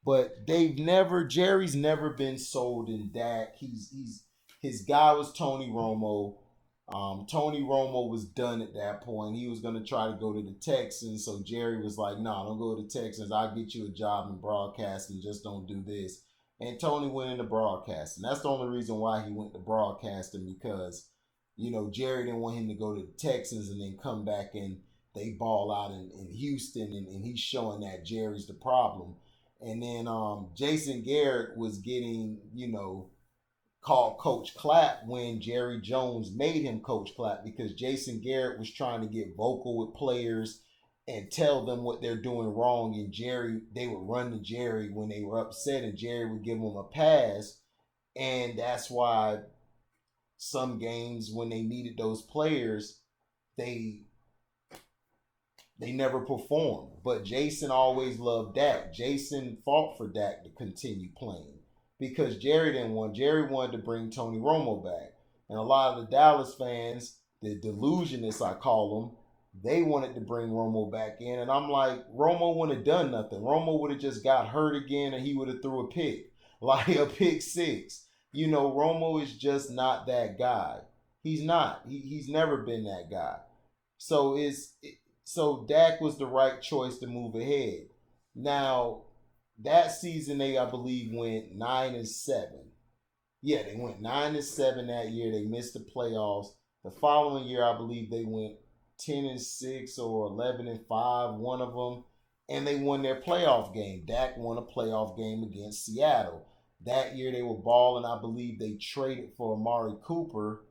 But Jerry's never been sold in Dak. His guy was Tony Romo. Tony Romo was done at that point. He was going to try to go to the Texans. So Jerry was like, no, don't go to the Texans. I'll get you a job in broadcasting. Just don't do this. And Tony went into broadcasting. That's the only reason why he went to broadcasting, because, Jerry didn't want him to go to the Texans and then come back and they ball out in Houston. And he's showing that Jerry's the problem. And then Jason Garrett was getting, called Coach Clapp when Jerry Jones made him Coach Clapp, because Jason Garrett was trying to get vocal with players and tell them what they're doing wrong. And they would run to Jerry when they were upset, and Jerry would give them a pass. And that's why some games when they needed those players, they never performed. But Jason always loved Dak. Jason fought for Dak to continue playing, because Jerry didn't want. Jerry wanted to bring Tony Romo back. And a lot of the Dallas fans, the delusionists I call them, they wanted to bring Romo back in. And I'm like, Romo wouldn't have done nothing. Romo would have just got hurt again and he would have threw a pick, like a pick six. Romo is just not that guy. He's not. He's never been that guy. So Dak was the right choice to move ahead. Now, that season they, I believe, went 9-7. Yeah, they went 9-7 that year. They missed the playoffs. The following year, I believe they went 10-6 or 11-5, one of them, and they won their playoff game. Dak won a playoff game against Seattle. That year they were balling. I believe they traded for Amari Cooper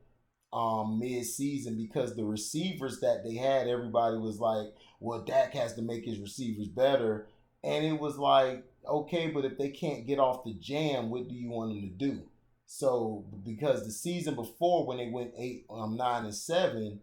mid-season because the receivers that they had, everybody was like, well, Dak has to make his receivers better. And it was like, okay, but if they can't get off the jam, what do you want them to do? So because the season before when they went 9-7,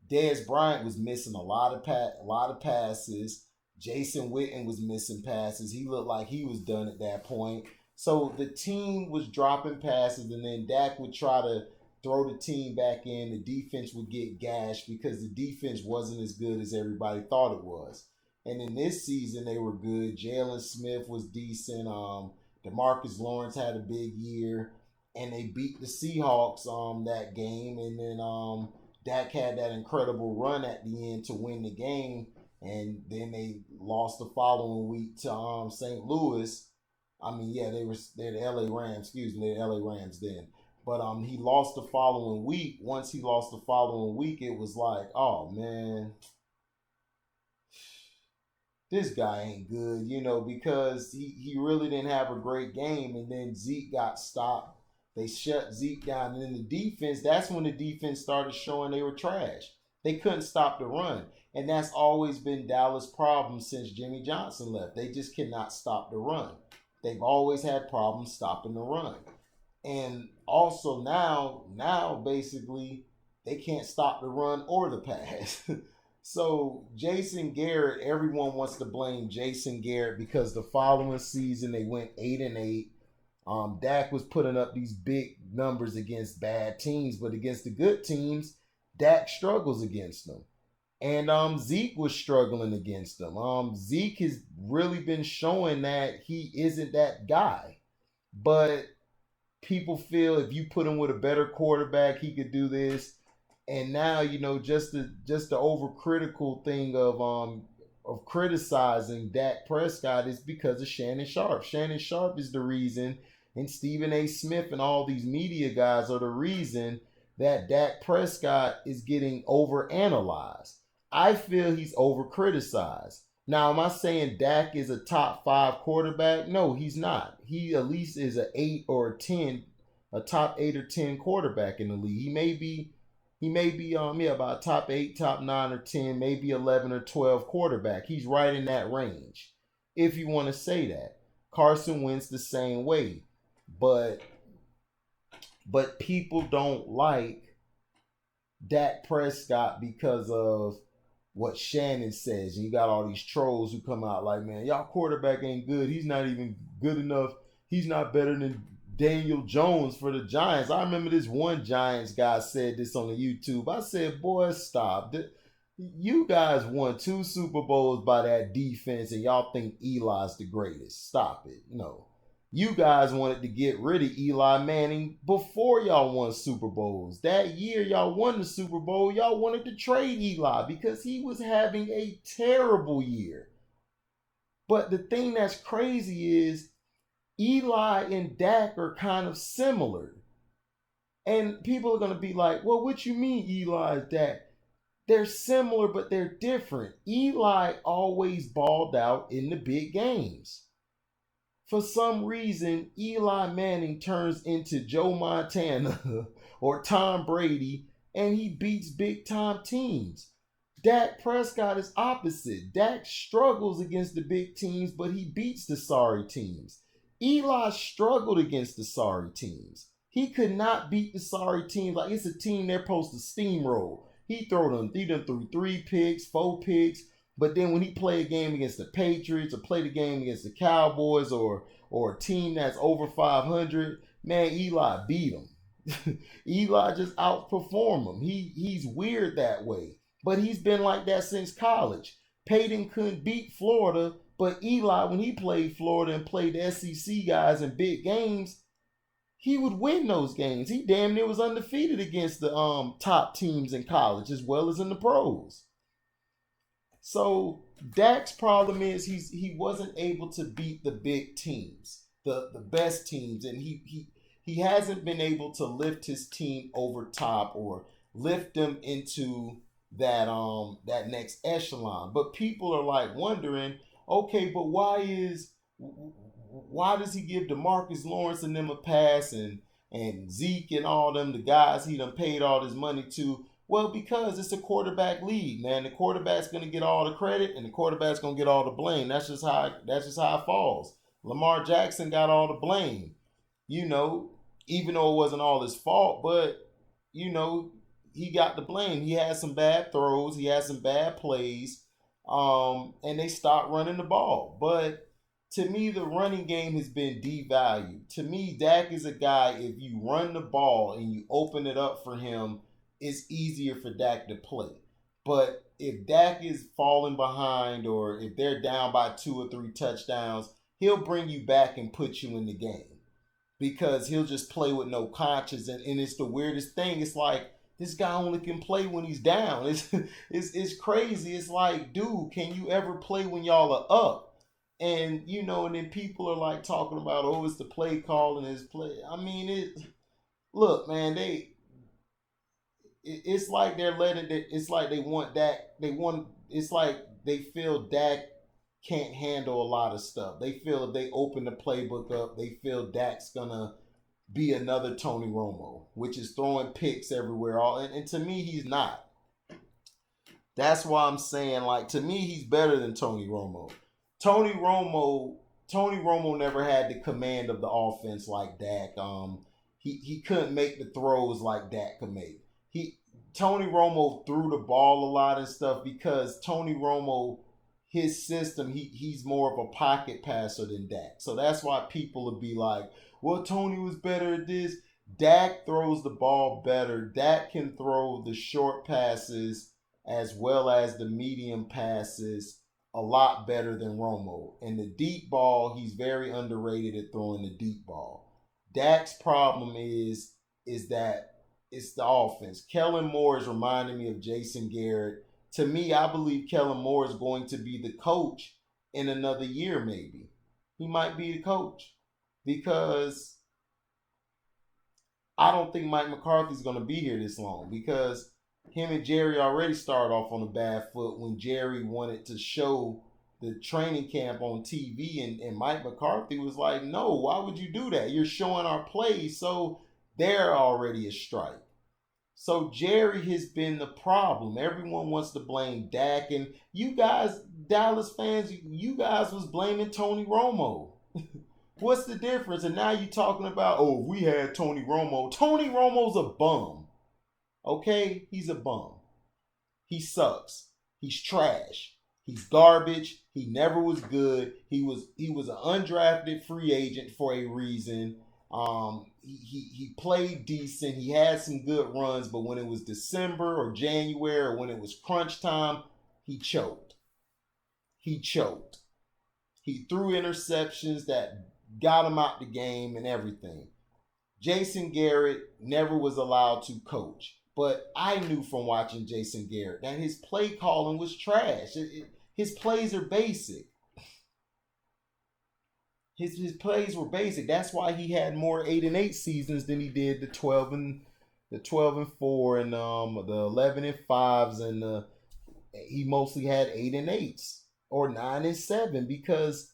Dez Bryant was missing a lot of passes. Jason Witten was missing passes. He looked like he was done at that point. So the team was dropping passes, and then Dak would try to throw the team back in. The defense would get gashed because the defense wasn't as good as everybody thought it was. And in this season, they were good. Jalen Smith was decent. DeMarcus Lawrence had a big year, and they beat the Seahawks that game. And then Dak had that incredible run at the end to win the game. And then they lost the following week to St. Louis. I mean, yeah, they're the LA Rams. Excuse me, they're the LA Rams then. But he lost the following week. Once he lost the following week, it was like, oh man, this guy ain't good, because he really didn't have a great game. And then Zeke got stopped. They shut Zeke down. And then the defense, that's when the defense started showing they were trash. They couldn't stop the run. And that's always been Dallas' problem since Jimmy Johnson left. They just cannot stop the run. They've always had problems stopping the run. And also now basically they can't stop the run or the pass. So Jason Garrett, everyone wants to blame Jason Garrett because the following season they went 8-8. Dak was putting up these big numbers against bad teams, but against the good teams, Dak struggles against them. And Zeke was struggling against them. Zeke has really been showing that he isn't that guy. But people feel if you put him with a better quarterback, he could do this. And now, just the overcritical thing of criticizing Dak Prescott is because of Shannon Sharpe. Shannon Sharpe is the reason, and Stephen A. Smith and all these media guys are the reason that Dak Prescott is getting overanalyzed. I feel he's overcriticized. Now, am I saying Dak is a top 5 quarterback? No, he's not. He at least is a 8 or a 10, a top 8 or 10 quarterback in the league. He may be about top 8, top 9 or 10, maybe 11 or 12 quarterback. He's right in that range, if you want to say that. Carson Wentz the same way, but people don't like Dak Prescott because of what Shannon says. And you got all these trolls who come out like, man, y'all quarterback ain't good. He's not even good enough. He's not better than Daniel Jones for the Giants. I remember this one Giants guy said this on the YouTube. I said, boy, stop. You guys won 2 Super Bowls by that defense and y'all think Eli's the greatest. Stop it. No. You guys wanted to get rid of Eli Manning before y'all won Super Bowls. That year y'all won the Super Bowl, y'all wanted to trade Eli because he was having a terrible year. But the thing that's crazy is Eli and Dak are kind of similar. And people are going to be like, well, what you mean Eli and Dak? They're similar, but they're different. Eli always balled out in the big games. For some reason, Eli Manning turns into Joe Montana or Tom Brady, and he beats big-time teams. Dak Prescott is opposite. Dak struggles against the big teams, but he beats the sorry teams. Eli struggled against the sorry teams. He could not beat the sorry teams. Like, it's a team they're supposed to steamroll. He done threw 3 picks, 4 picks. But then when he played a game against the Patriots or played a game against the Cowboys or a team that's over 500, man, Eli beat him. Eli just outperformed him. He's weird that way. But he's been like that since college. Peyton couldn't beat Florida, but Eli, when he played Florida and played the SEC guys in big games, he would win those games. He damn near was undefeated against the top teams in college as well as in the pros. So Dak's problem is he wasn't able to beat the big teams, the best teams, and he hasn't been able to lift his team over top or lift them into that next echelon. But people are like wondering, okay, but why does he give DeMarcus Lawrence and them a pass and Zeke and all them the guys he done paid all this money to? Well, because it's a quarterback league, man. The quarterback's gonna get all the credit and the quarterback's gonna get all the blame. That's just how it falls. Lamar Jackson got all the blame, you know, even though it wasn't all his fault, but you know, he got the blame. He had some bad throws, he had some bad plays, and they stopped running the ball. But to me, the running game has been devalued. To me, Dak is a guy, if you run the ball and you open it up for him, it's easier for Dak to play. But if Dak is falling behind or if they're down by 2 or 3 touchdowns, he'll bring you back and put you in the game because he'll just play with no conscience. And it's the weirdest thing. It's like this guy only can play when he's down. It's crazy. It's like, dude, can you ever play when y'all are up? And and then people are like talking about, oh, it's the play call and his play. I mean, look, man, it's like they're letting it. It's like they want Dak. They want. It's like they feel Dak can't handle a lot of stuff. They feel if they open the playbook up, they feel Dak's gonna be another Tony Romo, which is throwing picks everywhere. And to me, he's not. That's why I'm saying, like, to me, he's better than Tony Romo. Tony Romo, Tony Romo never had the command of the offense like Dak. He couldn't make the throws like Dak could make. Tony Romo threw the ball a lot and stuff because Tony Romo, his system, he's more of a pocket passer than Dak. So that's why people would be like, well, Tony was better at this. Dak throws the ball better. Dak can throw the short passes as well as the medium passes a lot better than Romo. And the deep ball, he's very underrated at throwing the deep ball. Dak's problem is that it's the offense. Kellen Moore is reminding me of Jason Garrett. To me, I believe Kellen Moore is going to be the coach in another year, maybe. He might be the coach because I don't think Mike McCarthy's going to be here this long because him and Jerry already started off on a bad foot when Jerry wanted to show the training camp on TV and Mike McCarthy was like, no, why would you do that? You're showing our plays. So they're already a strike. So Jerry has been the problem. Everyone wants to blame Dak. And you guys, Dallas fans, you guys was blaming Tony Romo. What's the difference? And now you're talking about, oh, we had Tony Romo. Tony Romo's a bum. Okay? He's a bum. He sucks. He's trash. He's garbage. He never was good. He was an undrafted free agent for a reason. He played decent. He had some good runs, but when it was December or January or when it was crunch time, he choked. He choked. He threw interceptions that got him out the game and everything. Jason Garrett never was allowed to coach. But I knew from watching Jason Garrett that his play calling was trash. His plays are basic. His plays were basic. That's why he had more 8-8 seasons than he did the 12-4 and the 11-5s and he mostly had 8-8s or 9-7 because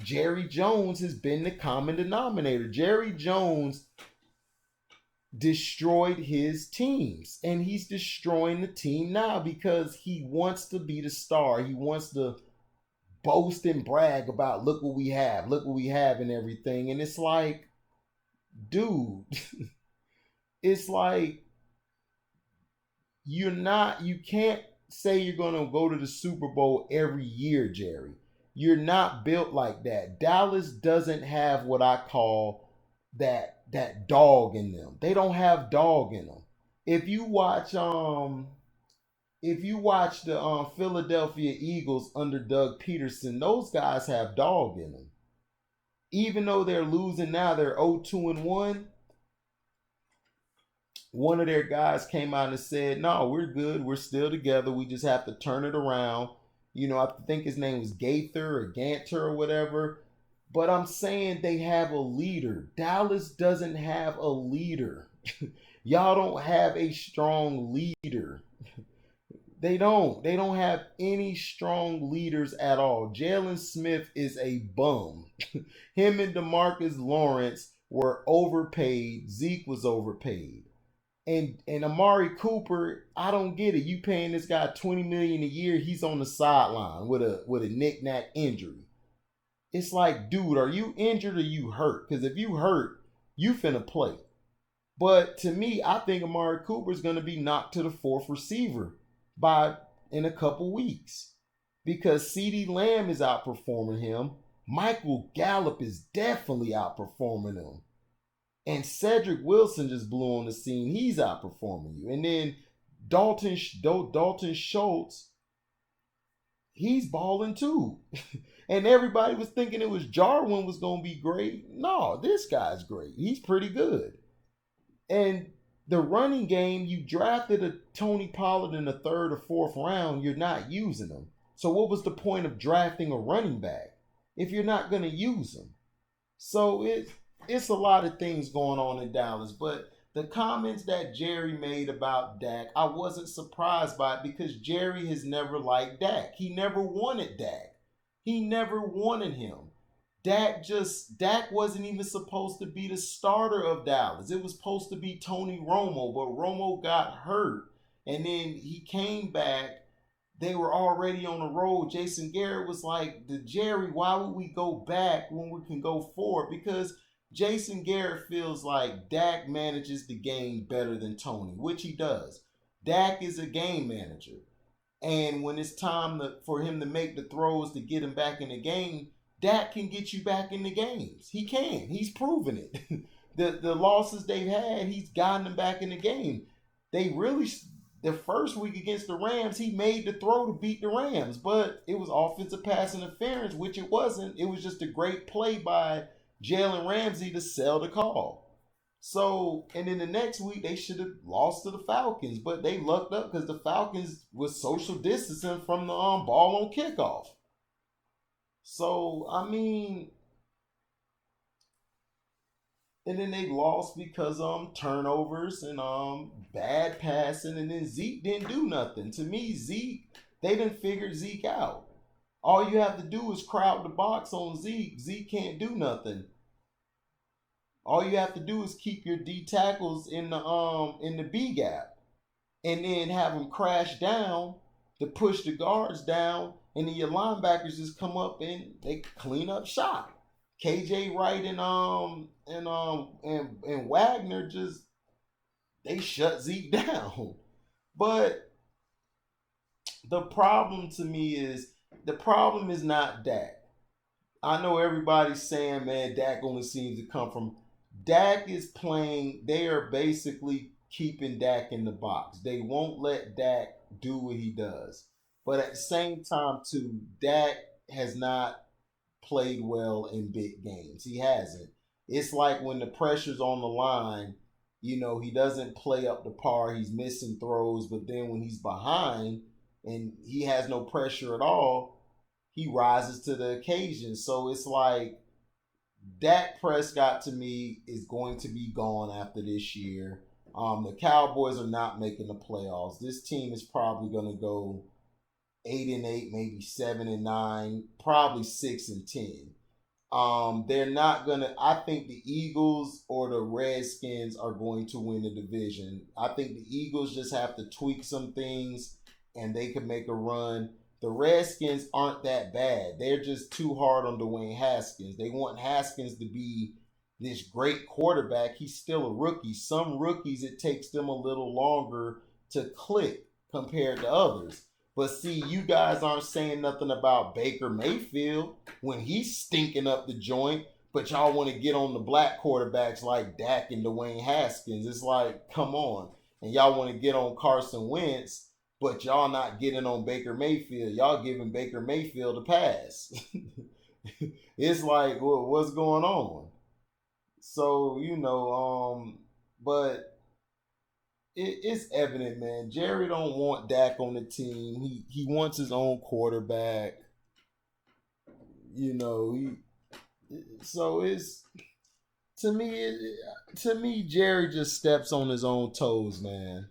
Jerry Jones has been the common denominator. Jerry Jones destroyed his teams and he's destroying the team now because he wants to be the star. He wants to boast and brag about look what we have and everything. And it's like, dude, it's like you can't say you're gonna go to the Super Bowl every year, Jerry. You're not built like that. Dallas doesn't have what I call that dog in them. They don't have dog in them. If you watch the Philadelphia Eagles under Doug Peterson, those guys have dog in them. Even though they're losing now, they're 0-2-1. One of their guys came out and said, no, we're good. We're still together. We just have to turn it around. I think his name was Gaither or Ganter or whatever. But I'm saying they have a leader. Dallas doesn't have a leader. Y'all don't have a strong leader. They don't have any strong leaders at all. Jalen Smith is a bum. Him and DeMarcus Lawrence were overpaid. Zeke was overpaid. And Amari Cooper, I don't get it. You paying this guy $20 million a year, he's on the sideline with a knick-knack injury. It's like, dude, are you injured or you hurt? Because if you hurt, you finna play. But to me, I think Amari Cooper is going to be knocked to the fourth receiver by in a couple weeks because CeeDee Lamb is outperforming him. Michael Gallup is definitely outperforming him. And Cedric Wilson just blew on the scene. He's outperforming you. And then Dalton Schultz, he's balling too. And everybody was thinking it was Jarwin was going to be great. No, this guy's great. He's pretty good. And the running game, you drafted a Tony Pollard in the third or fourth round, you're not using him. So what was the point of drafting a running back if you're not going to use him? So it's a lot of things going on in Dallas. But the comments that Jerry made about Dak, I wasn't surprised by it because Jerry has never liked Dak. He never wanted Dak. He never wanted him. Dak wasn't even supposed to be the starter of Dallas. It was supposed to be Tony Romo, but Romo got hurt. And then he came back. They were already on the road. Jason Garrett was like, Jerry, why would we go back when we can go forward? Because Jason Garrett feels like Dak manages the game better than Tony, which he does. Dak is a game manager. And when it's time for him to make the throws to get him back in the game, Dak can get you back in the games. He can. He's proven it. The losses they've had, he's gotten them back in the game. The first week against the Rams, he made the throw to beat the Rams, but it was offensive pass interference, which it wasn't. It was just a great play by Jalen Ramsey to sell the call. So, and then the next week, they should have lost to the Falcons, but they lucked up because the Falcons was social distancing from the ball on kickoff. So, I mean, and then they lost because turnovers and bad passing, and then Zeke didn't do nothing. To me, they didn't figure Zeke out. All you have to do is crowd the box on Zeke. Zeke can't do nothing. All you have to do is keep your D tackles in the B gap, and then have them crash down to push the guards down, and then your linebackers just come up and they clean up shop. KJ Wright and Wagner they shut Zeke down. But the problem is not Dak. I know everybody's saying, man, Dak only seems to come from. Dak is playing. They are basically keeping Dak in the box. They won't let Dak do what he does. But at the same time, too, Dak has not played well in big games. He hasn't. It's like when the pressure's on the line, he doesn't play up to par. He's missing throws. But then when he's behind and he has no pressure at all, he rises to the occasion. So it's like Dak Prescott, to me, is going to be gone after this year. The Cowboys are not making the playoffs. This team is probably going to go 8-8, maybe 7-9, probably 6-10. They're not gonna. I think the Eagles or the Redskins are going to win the division. I think the Eagles just have to tweak some things, and they can make a run. The Redskins aren't that bad. They're just too hard on Dwayne Haskins. They want Haskins to be this great quarterback. He's still a rookie. Some rookies, it takes them a little longer to click compared to others. But see, you guys aren't saying nothing about Baker Mayfield when he's stinking up the joint, but y'all want to get on the black quarterbacks like Dak and Dwayne Haskins. It's like, come on. And y'all want to get on Carson Wentz, but y'all not getting on Baker Mayfield. Y'all giving Baker Mayfield a pass. It's like, well, what's going on? So, but it's evident, man. Jerry don't want Dak on the team. He wants his own quarterback. So it's to me, Jerry just steps on his own toes, man.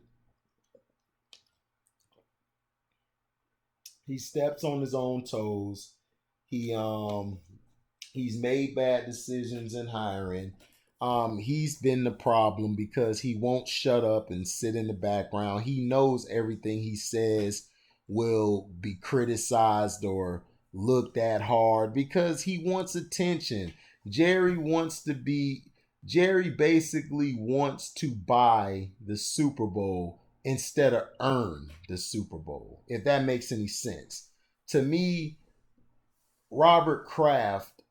He steps on his own toes. He he's made bad decisions in hiring. He's been the problem because he won't shut up and sit in the background. He knows everything he says will be criticized or looked at hard because he wants attention. Jerry wants to be Jerry basically wants to buy the Super Bowl instead of earn the Super Bowl, if that makes any sense. To me, Robert Kraft,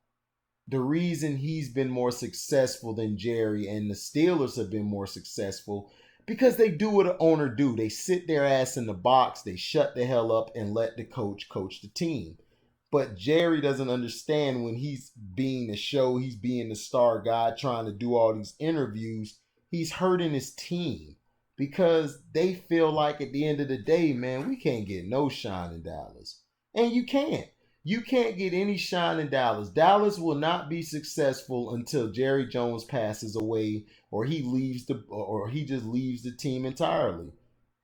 the reason he's been more successful than Jerry and the Steelers have been more successful because they do what an owner do. They sit their ass in the box, they shut the hell up and let the coach coach the team. But Jerry doesn't understand when he's being the show, he's being the star guy trying to do all these interviews, he's hurting his team because they feel like at the end of the day, man, we can't get no shine in Dallas. And you can't. You can't get any shine in Dallas. Dallas will not be successful until Jerry Jones passes away or he just leaves the team entirely.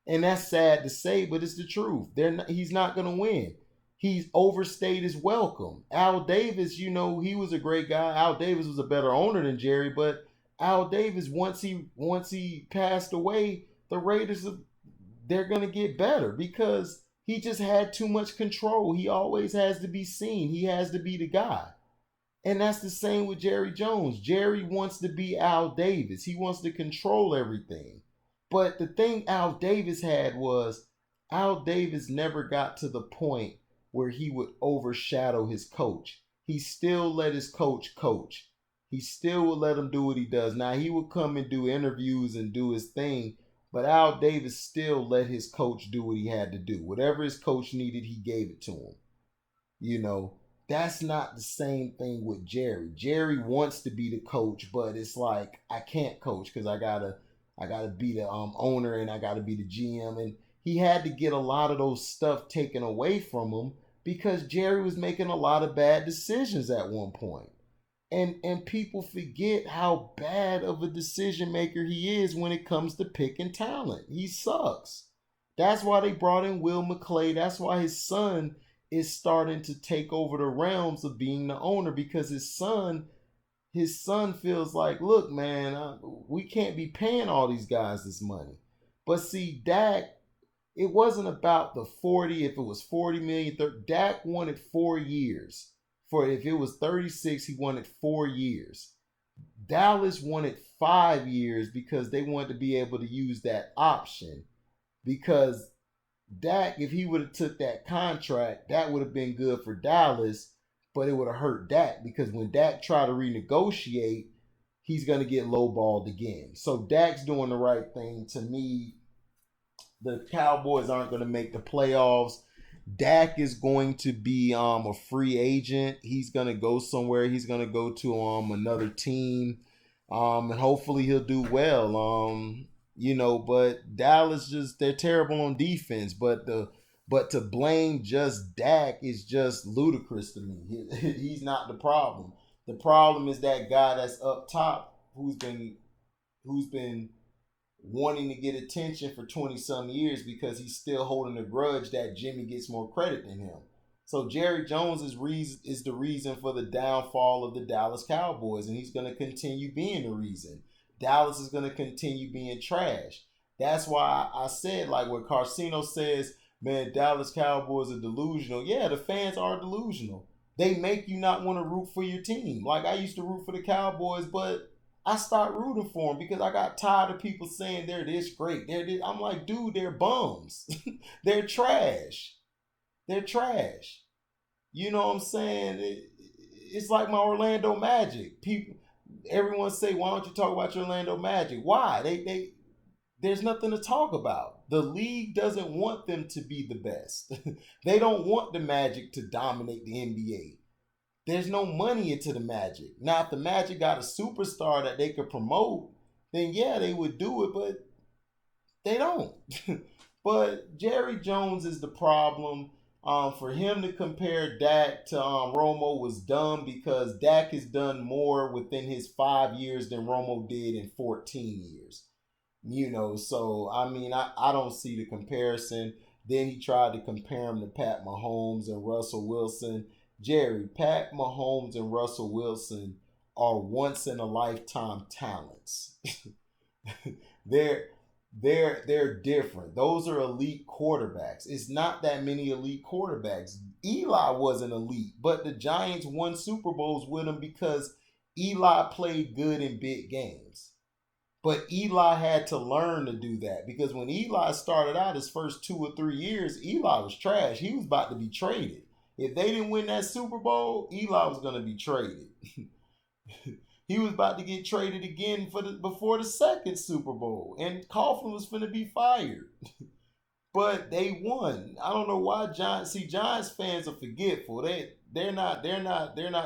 And that's sad to say, but it's the truth. He's not going to win. He's overstayed his welcome. Al Davis, he was a great guy. Al Davis was a better owner than Jerry, but Al Davis, once he passed away, the Raiders, they're going to get better because he just had too much control. He always has to be seen. He has to be the guy. And that's the same with Jerry Jones. Jerry wants to be Al Davis. He wants to control everything. But the thing Al Davis had was Al Davis never got to the point where he would overshadow his coach. He still let his coach coach. He still would let him do what he does. Now, he would come and do interviews and do his thing, but Al Davis still let his coach do what he had to do. Whatever his coach needed, he gave it to him. That's not the same thing with Jerry. Jerry wants to be the coach, but it's like I can't coach because I gotta be the owner and I gotta be the GM. And he had to get a lot of those stuff taken away from him because Jerry was making a lot of bad decisions at one point. And people forget how bad of a decision maker he is when it comes to picking talent. He sucks. That's why they brought in Will McClay. That's why his son is starting to take over the realms of being the owner because his son feels like, look, man, we can't be paying all these guys this money. But see, Dak, it wasn't about the 40. If it was 40 million, Dak wanted 4 years. If it was 36, he wanted 4 years. Dallas wanted 5 years because they wanted to be able to use that option. Because Dak, if he would have took that contract, that would have been good for Dallas, but it would have hurt Dak because when Dak tried to renegotiate, he's going to get lowballed again. So Dak's doing the right thing. To me, the Cowboys aren't going to make the playoffs. Dak is going to be a free agent. He's going to go somewhere. He's going to go to another team. And hopefully he'll do well. But Dallas they're terrible on defense. But to blame just Dak is just ludicrous to me. He's not the problem. The problem is that guy that's up top who's been wanting to get attention for 20-some years because he's still holding a grudge that Jimmy gets more credit than him. So Jerry Jones is the reason for the downfall of the Dallas Cowboys, and he's going to continue being the reason. Dallas is going to continue being trash. That's why I said, like what Carcino says, man, Dallas Cowboys are delusional. Yeah, the fans are delusional. They make you not want to root for your team. Like I used to root for the Cowboys, but I stopped rooting for them because I got tired of people saying they're this great. They're this. I'm like, dude, they're bums. They're trash. They're trash. You know what I'm saying? It's like my Orlando Magic. Everyone say, why don't you talk about your Orlando Magic? Why? There's nothing to talk about. The league doesn't want them to be the best. They don't want the Magic to dominate the NBA. There's no money into the Magic. Now, if the Magic got a superstar that they could promote, then yeah, they would do it, but they don't. But Jerry Jones is the problem. For him to compare Dak to Romo was dumb because Dak has done more within his 5 years than Romo did in 14 years. So I mean, I don't see the comparison. Then he tried to compare him to Pat Mahomes and Russell Wilson. Jerry, Pat Mahomes and Russell Wilson are once in a lifetime talents. they're they're different. Those are elite quarterbacks. It's not that many elite quarterbacks. Eli wasn't elite, but the Giants won Super Bowls with him because Eli played good in big games. But Eli had to learn to do that because when Eli started out his first 2 or 3 years, Eli was trash. He was about to be traded. If they didn't win that Super Bowl, Eli was going to be traded. He was about to get traded again before the second Super Bowl, and Coughlin was going to be fired. But they won. I don't know why Giants fans are forgetful. They're not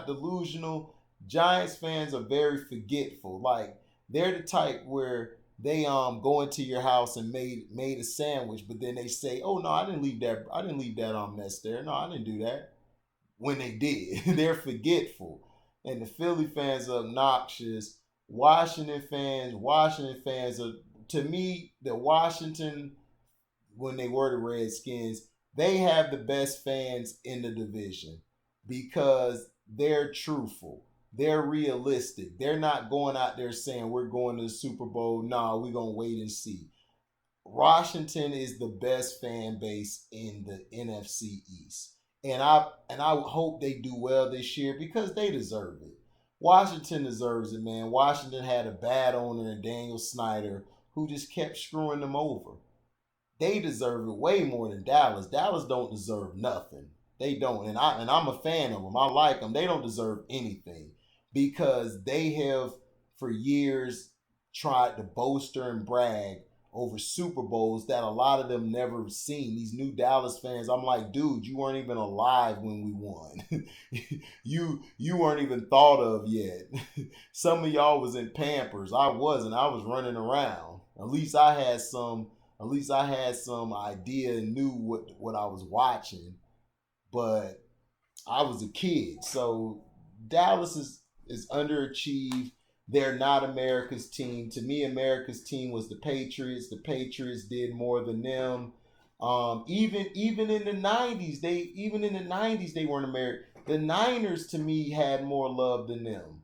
delusional. Giants fans are very forgetful. Like they're the type where they go into your house and made a sandwich, but then they say, "Oh no, I didn't leave that mess there. No, I didn't do that." When they did, they're forgetful. And the Philly fans are obnoxious. Washington fans are, to me, the Washington, when they were the Redskins, they have the best fans in the division because they're truthful. They're realistic. They're not going out there saying we're going to the Super Bowl. No, we're going to wait and see. Washington is the best fan base in the NFC East. And I hope they do well this year because they deserve it. Washington deserves it, man. Washington had a bad owner in Daniel Snyder who just kept screwing them over. They deserve it way more than Dallas. Dallas don't deserve nothing. They don't. And I'm a fan of them. I like them. They don't deserve anything because they have for years tried to bolster and brag over Super Bowls that a lot of them never seen. These new Dallas fans, I'm like, dude, you weren't even alive when we won. you weren't even thought of yet. Some of y'all was in Pampers. I wasn't. I was running around. At least I had some idea and knew what I was watching. But I was a kid. So Dallas is underachieved. They're not America's team. To me, America's team was the Patriots. The Patriots did more than them. Even in the '90s they weren't American. The Niners to me had more love than them.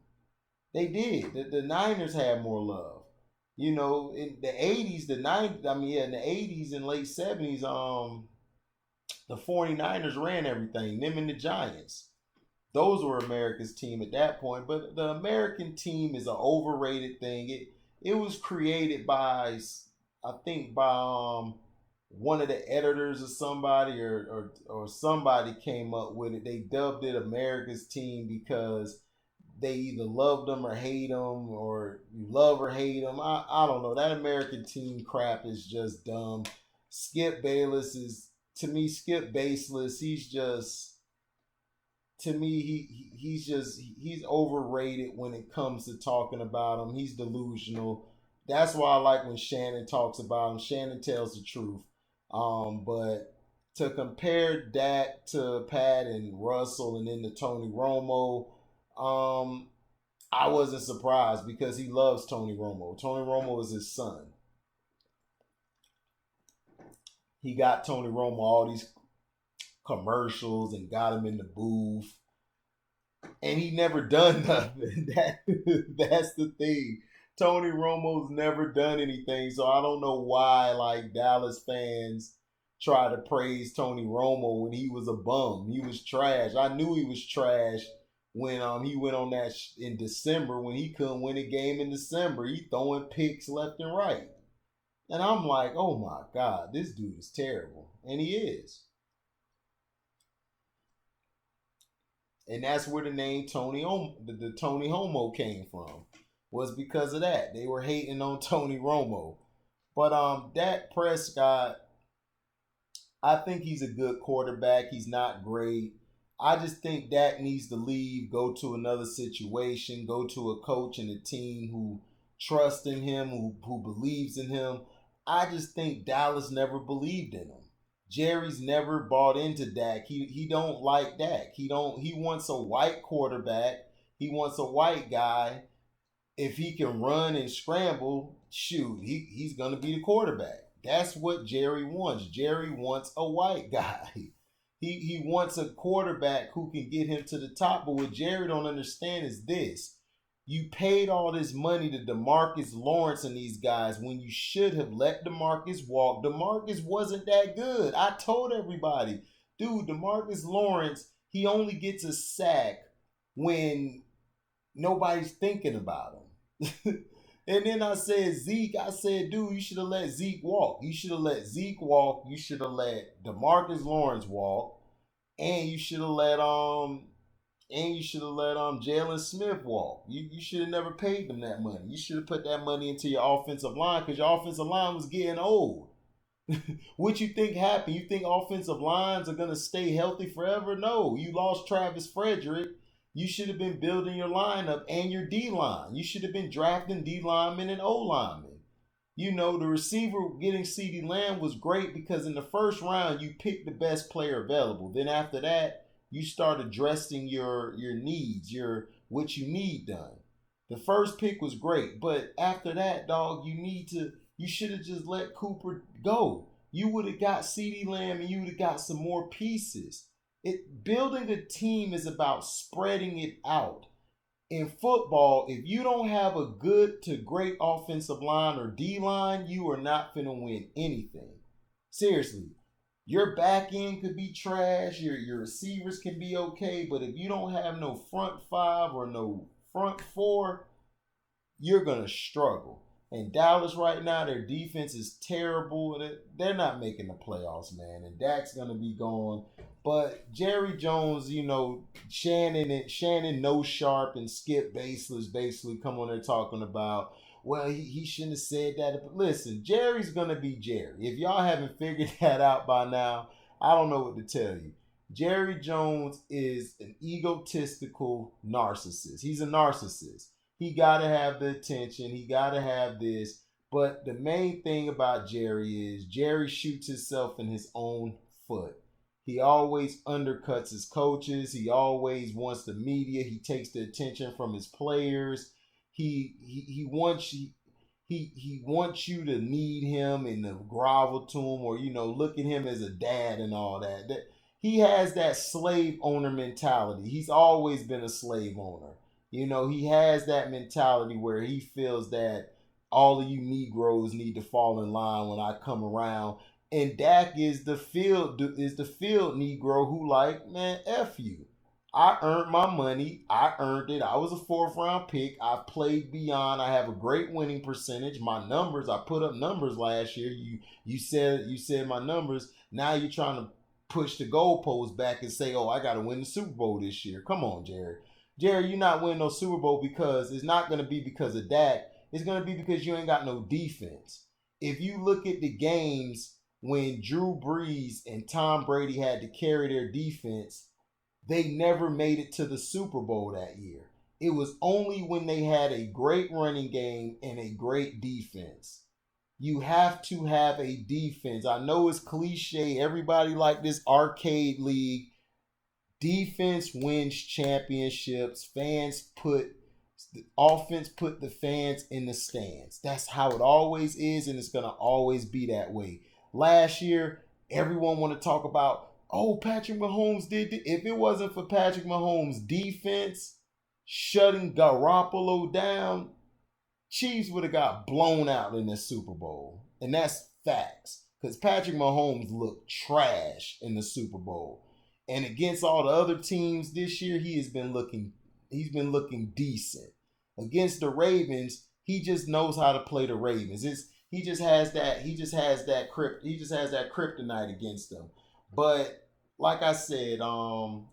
They did. The Niners had more love. In the '80s, in the '80s and late '70s, the 49ers ran everything. Them and the Giants. Those were America's team at that point. But the American team is an overrated thing. It was created by one of the editors or somebody or somebody came up with it. They dubbed it America's team because they either loved them or hate them, or you love or hate them. I don't know. That American team crap is just dumb. Skip Bayless is, to me, Skip Baseless. He's just, to me, he's overrated when it comes to talking about him. He's delusional. That's why I like when Shannon talks about him. Shannon tells the truth. But to compare Dak to Pat and Russell and then to Tony Romo, I wasn't surprised because he loves Tony Romo. Tony Romo is his son. He got Tony Romo all these commercials and got him in the booth, and he never done nothing. That's the thing. Tony Romo's never done anything, so I don't know why like Dallas fans try to praise Tony Romo when he was a bum. He was trash. I knew he was trash when he went on that in December when he couldn't win a game in December. He throwing picks left and right. And I'm like, oh my God, this dude is terrible. And he is. And that's where the name the Tony Homo came from. Was because of that. They were hating on Tony Romo. But Dak Prescott, I think he's a good quarterback. He's not great. I just think Dak needs to leave, go to another situation, go to a coach and a team who trusts in him, who believes in him. I just think Dallas never believed in him. Jerry's never bought into Dak. He don't like Dak. He wants a white quarterback. He wants a white guy. If he can run and scramble, shoot, he's gonna be the quarterback. That's what Jerry wants. Jerry wants a white guy. He wants a quarterback who can get him to the top. But what Jerry don't understand is this. You paid all this money to DeMarcus Lawrence and these guys when you should have let DeMarcus walk. DeMarcus wasn't that good. I told everybody, dude, DeMarcus Lawrence, he only gets a sack when nobody's thinking about him. And then I said, Zeke, I said, dude, you should have let Zeke walk. You should have let Zeke walk. You should have let DeMarcus Lawrence walk. And you should have let Jalen Smith walk. You should have never paid them that money. You should have put that money into your offensive line because your offensive line was getting old. What you think happened? You think offensive lines are going to stay healthy forever? No. You lost Travis Frederick. You should have been building your lineup and your D-line. You should have been drafting D-linemen and O-linemen. You know, the receiver getting CeeDee Lamb was great because in the first round, you picked the best player available. Then after that, you start addressing your needs, what you need done. The first pick was great, but after that, dog, you should have just let Cooper go. You would have got CeeDee Lamb and you would have got some more pieces. Building a team is about spreading it out. In football, if you don't have a good to great offensive line or D line, you are not going to win anything. Seriously, your back end could be trash, your receivers can be okay, but if you don't have no front five or no front four, you're going to struggle. And Dallas right now, their defense is terrible. They're not making the playoffs, man. And Dak's going to be gone. But Jerry Jones, Shannon No Sharp and Skip Baseless basically come on there talking about, well, he shouldn't have said that. But listen, Jerry's going to be Jerry. If y'all haven't figured that out by now, I don't know what to tell you. Jerry Jones is an egotistical narcissist. He's a narcissist. He got to have the attention. He got to have this. But the main thing about Jerry is Jerry shoots himself in his own foot. He always undercuts his coaches. He always wants the media. He takes the attention from his players. He wants you to need him and to grovel to him or, look at him as a dad and all that. He has that slave owner mentality. He's always been a slave owner. He has that mentality where he feels that all of you Negroes need to fall in line when I come around. And Dak is the field Negro who man, F you. I earned my money. I earned it. I was a 4th round pick. I played beyond. I have a great winning percentage. My numbers, I put up numbers last year. You said my numbers. Now you're trying to push the goalposts back and say, oh, I got to win the Super Bowl this year. Come on, Jerry. Jerry, you're not winning no Super Bowl because it's not going to be because of Dak. It's going to be because you ain't got no defense. If you look at the games when Drew Brees and Tom Brady had to carry their defense, they never made it to the Super Bowl that year. It was only when they had a great running game and a great defense. You have to have a defense. I know it's cliche. Everybody like this arcade league. Defense wins championships. Offense put the fans in the stands. That's how it always is, and it's going to always be that way. Last year, everyone want to talk about, oh, Patrick Mahomes did it. If it wasn't for Patrick Mahomes' defense shutting Garoppolo down, Chiefs would have got blown out in the Super Bowl. And that's facts. Because Patrick Mahomes looked trash in the Super Bowl. And against all the other teams this year, he's been looking decent. Against the Ravens, he just knows how to play the Ravens. He just has that kryptonite against them. But like I said,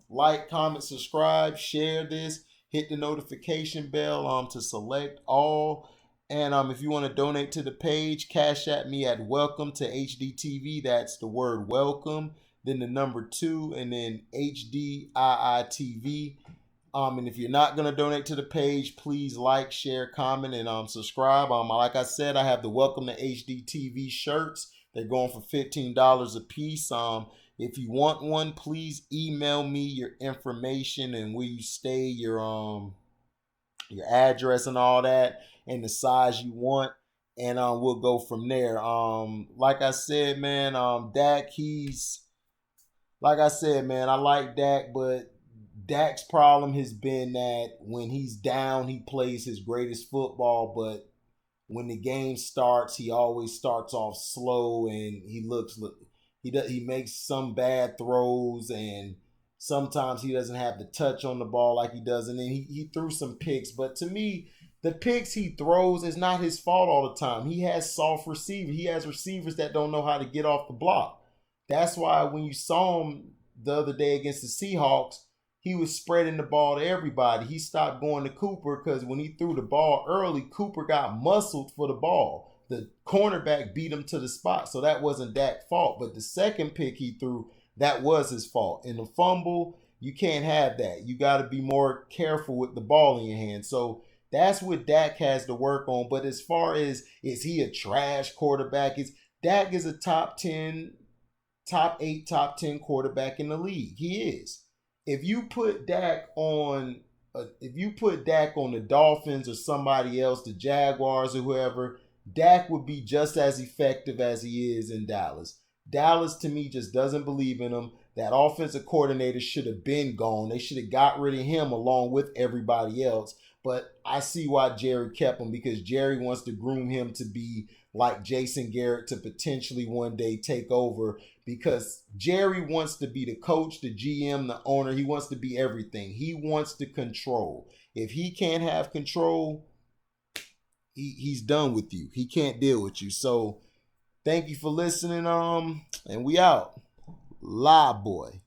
like, comment, subscribe, share this, hit the notification bell to select all. And if you want to donate to the page, cash at me at welcome to HDTV. That's the word welcome, then the number 2, and then HDIITV. And if you're not going to donate to the page, please like, share, comment, and subscribe. Like I said, I have the Welcome to HDTV shirts. They're going for $15 a piece. If you want one, please email me your information and where you stay, your address and all that, and the size you want. and we'll go from there. Like I said, man, Dak, like I said, man, I like Dak, but Dak's problem has been that when he's down, he plays his greatest football, but when the game starts, he always starts off slow, and he makes some bad throws, and sometimes he doesn't have the touch on the ball like he does, and then he threw some picks. But to me, the picks he throws is not his fault all the time. He has soft receivers. He has receivers that don't know how to get off the block. That's why when you saw him the other day against the Seahawks, he was spreading the ball to everybody. He stopped going to Cooper because when he threw the ball early, Cooper got muscled for the ball. The cornerback beat him to the spot, so that wasn't Dak's fault. But the second pick he threw, that was his fault. In the fumble, you can't have that. You got to be more careful with the ball in your hand. So that's what Dak has to work on. But as far as is he a trash quarterback, Dak is a top 10, top 8, top 10 quarterback in the league. He is. If you put Dak on the Dolphins or somebody else, the Jaguars or whoever, Dak would be just as effective as he is in Dallas. Dallas, to me, just doesn't believe in him. That offensive coordinator should have been gone. They should have got rid of him along with everybody else. But I see why Jerry kept him, because Jerry wants to groom him to be like Jason Garrett to potentially one day take over, because Jerry wants to be the coach, the GM, the owner. He wants to be everything. He wants to control. If he can't have control, he's done with you. He can't deal with you. So thank you for listening. And we out. Live boy.